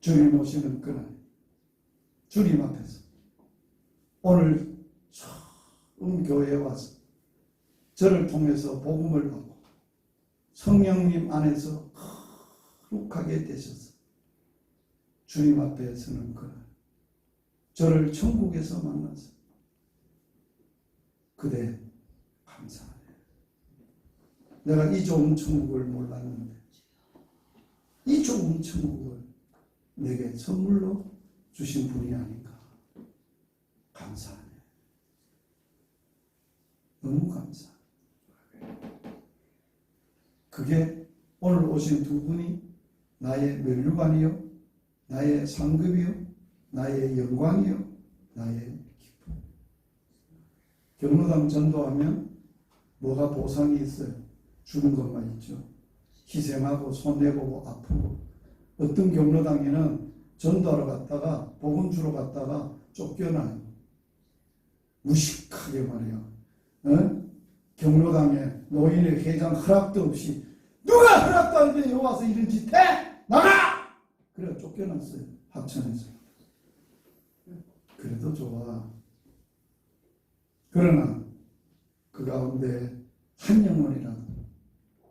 주님 오시는 그날 주님 앞에서 오늘 처음 교회에 와서 저를 통해서 복음을 받고 성령님 안에서 거룩하게 되셔서 주님 앞에 서는 그날 저를 천국에서 만나서 그대 감사하네. 내가 이 좋은 천국을 몰랐는데 이 좋은 천국을 내게 선물로 주신 분이 아닌가. 감사하네. 너무 감사하네. 그게 오늘 오신 두 분이 나의 면류관이요, 나의 상급이요, 나의 영광이요, 나의 기쁨. 경로당 전도하면 뭐가 보상이 있어요? 주는 것만 있죠. 희생하고 손해보고 아프고. 어떤 경로당에는 전도하러 갔다가 복음 주러 갔다가 쫓겨나요. 무식하게 말이야. 경로당에 노인의 회장 허락도 없이 누가 허락도 안 돼? 여기 와서 이런 짓 해? 나가! 그래 쫓겨났어요. 합천에서. 그래도 좋아. 그러나 그 가운데 한 영혼이라도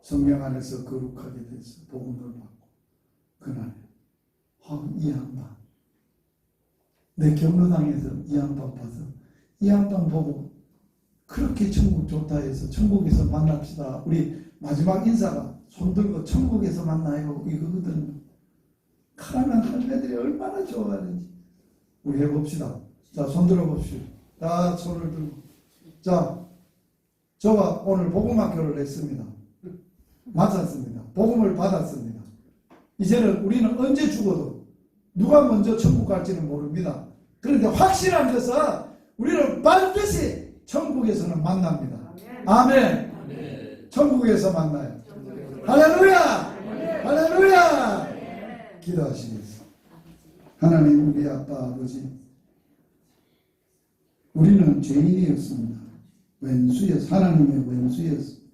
성령 안에서 거룩하게 돼서 복음을 받고 그날에 이 양반 내 경로당에서 이 양반 봐서 이 양반 보고 그렇게 천국 좋다 해서 천국에서 만납시다. 우리 마지막 인사가 손 들고 천국에서 만나요 이거거든요. 가난한 할매들이 얼마나 좋아하는지 우리 해봅시다. 자, 손 들어봅시다. 다 손을 들고. 자, 저와 오늘 복음학교를 했습니다. 맞았습니다. 복음을 받았습니다. 이제는 우리는 언제 죽어도 누가 먼저 천국 갈지는 모릅니다. 그런데 확실한 것은 우리는 반드시 천국에서는 만납니다. 아멘. 천국에서 만나요. 할렐루야! 할렐루야! 기도하시겠습니다. 하나님 우리 아빠 아버지, 우리는 죄인이었습니다. 왼수였습니다. 하나님의 왼수였습니다.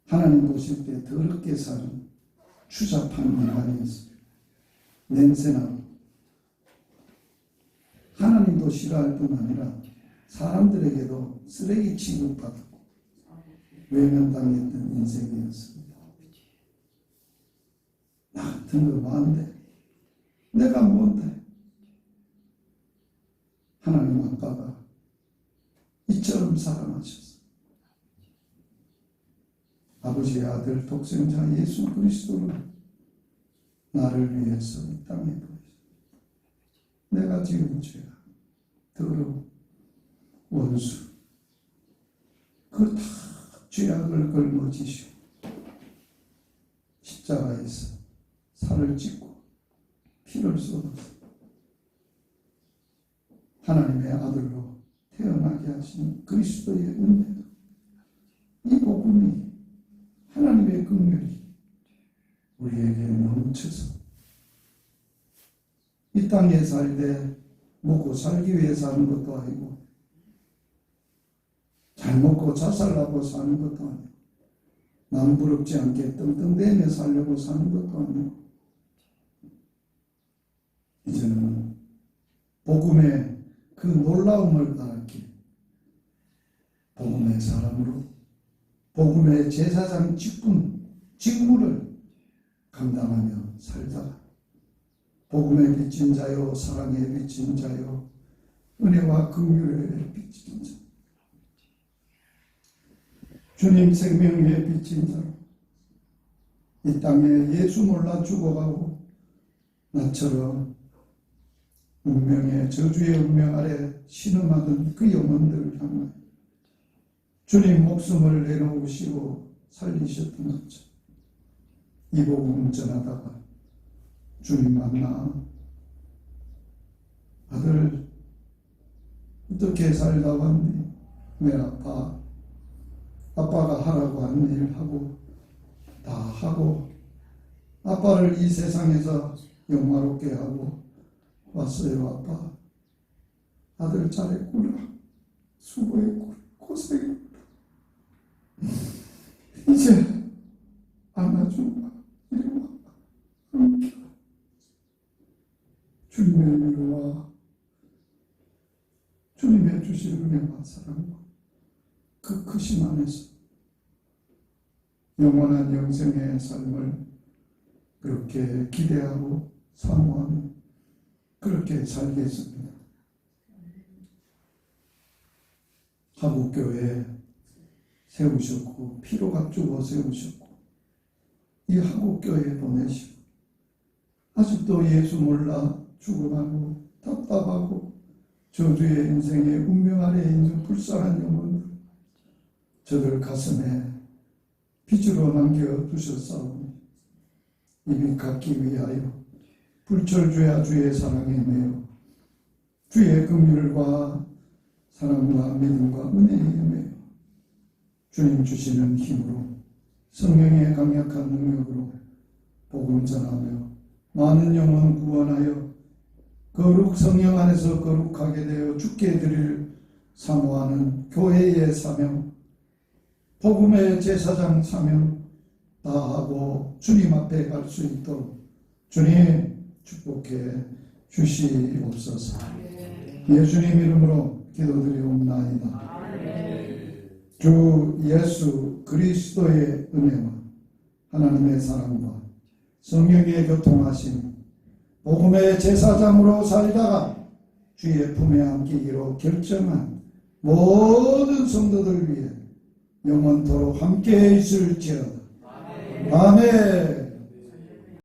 하나님 보실 때 더럽게 사는 추잡한 인간이었습니다. 냄새나고 하나님도 싫어할 뿐 아니라 사람들에게도 쓰레기 취급받았고 외면당했던 인생이었습니다. 나 같은 거 뭐한데? 내가 뭔데? 하나님 아빠가 이처럼 사랑하셨어. 아버지의 아들 독생자 예수 그리스도를 나를 위해서 이 땅에 보내셨어. 내가 지은 죄악, 더러움, 원수, 그 다 죄악을 걸머지시고 십자가에서 살을 찢고 피를 쏟아서 하나님의 아들로 태어나게 하신 그리스도의 은혜도, 이 복음이, 하나님의 긍휼이 우리에게 넘쳐서 이 땅에 살 때 먹고 살기 위해 사는 것도 아니고 잘 먹고 자살하고 사는 것도 아니고 남 부럽지 않게 떵떵대며 살려고 사는 것도 아니고 이제는 복음의 그 놀라움을 알았기에 복음의 사람으로 복음의 제사장 직무를 감당하며 살다가 복음의 빚진 자요 사랑의 빚진 자요 은혜와 긍휼의 빚진 자 주님 생명의 빚진 자로 이 땅에 예수 몰라 죽어가고 나처럼 운명의 저주의 운명 아래 신음하던 그 영혼들을 향하여 주님 목숨을 내놓으시고 살리셨던 것처럼 이 복음 전하다가 주님 만나 아들 어떻게 살다 왔니? 내 아빠가 하라고 하는 일 하고 다 하고 아빠를 이 세상에서 영화롭게 하고 왔어요. 아빠 아들 잘했구나, 수고했구나, 고생했구나. 이제 안아준다. 이리 와 함께 주님의 위로와 주님의 주실 은혜와 사랑과 그 크신 안에서 영원한 영생의 삶을 그렇게 기대하고 사모하며 그렇게 살겠습니다. 하국교회 세우셨고 피로 값주고 세우셨고 이 하국교회에 보내시고 아직도 예수 몰라 죽어가고 답답하고 저주의 인생의 운명 아래 있는 불쌍한 영혼들 저들 가슴에 빚으로 남겨두셨사오니 이미 갚기 위하여 불철주야 주의 사랑에 매여 주의 긍휼과 사랑과 믿음과 은혜에 매여 주님 주시는 힘으로 성령의 강력한 능력으로 복음 전하며 많은 영혼 구원하여 거룩 성령 안에서 거룩하게 되어 주께 드릴 사모하는 교회의 사명, 복음의 제사장 사명 다 하고 주님 앞에 갈 수 있도록 주님 축복해 주시옵소서. 예수님 이름으로 기도드리옵나이다. 주 예수 그리스도의 은혜와 하나님의 사랑과 성령의 교통하심, 복음의 제사장으로 살다가 주의 품에 안기기로 결정한 모든 성도들 위해 영원토록 함께 있을지어다. 아멘.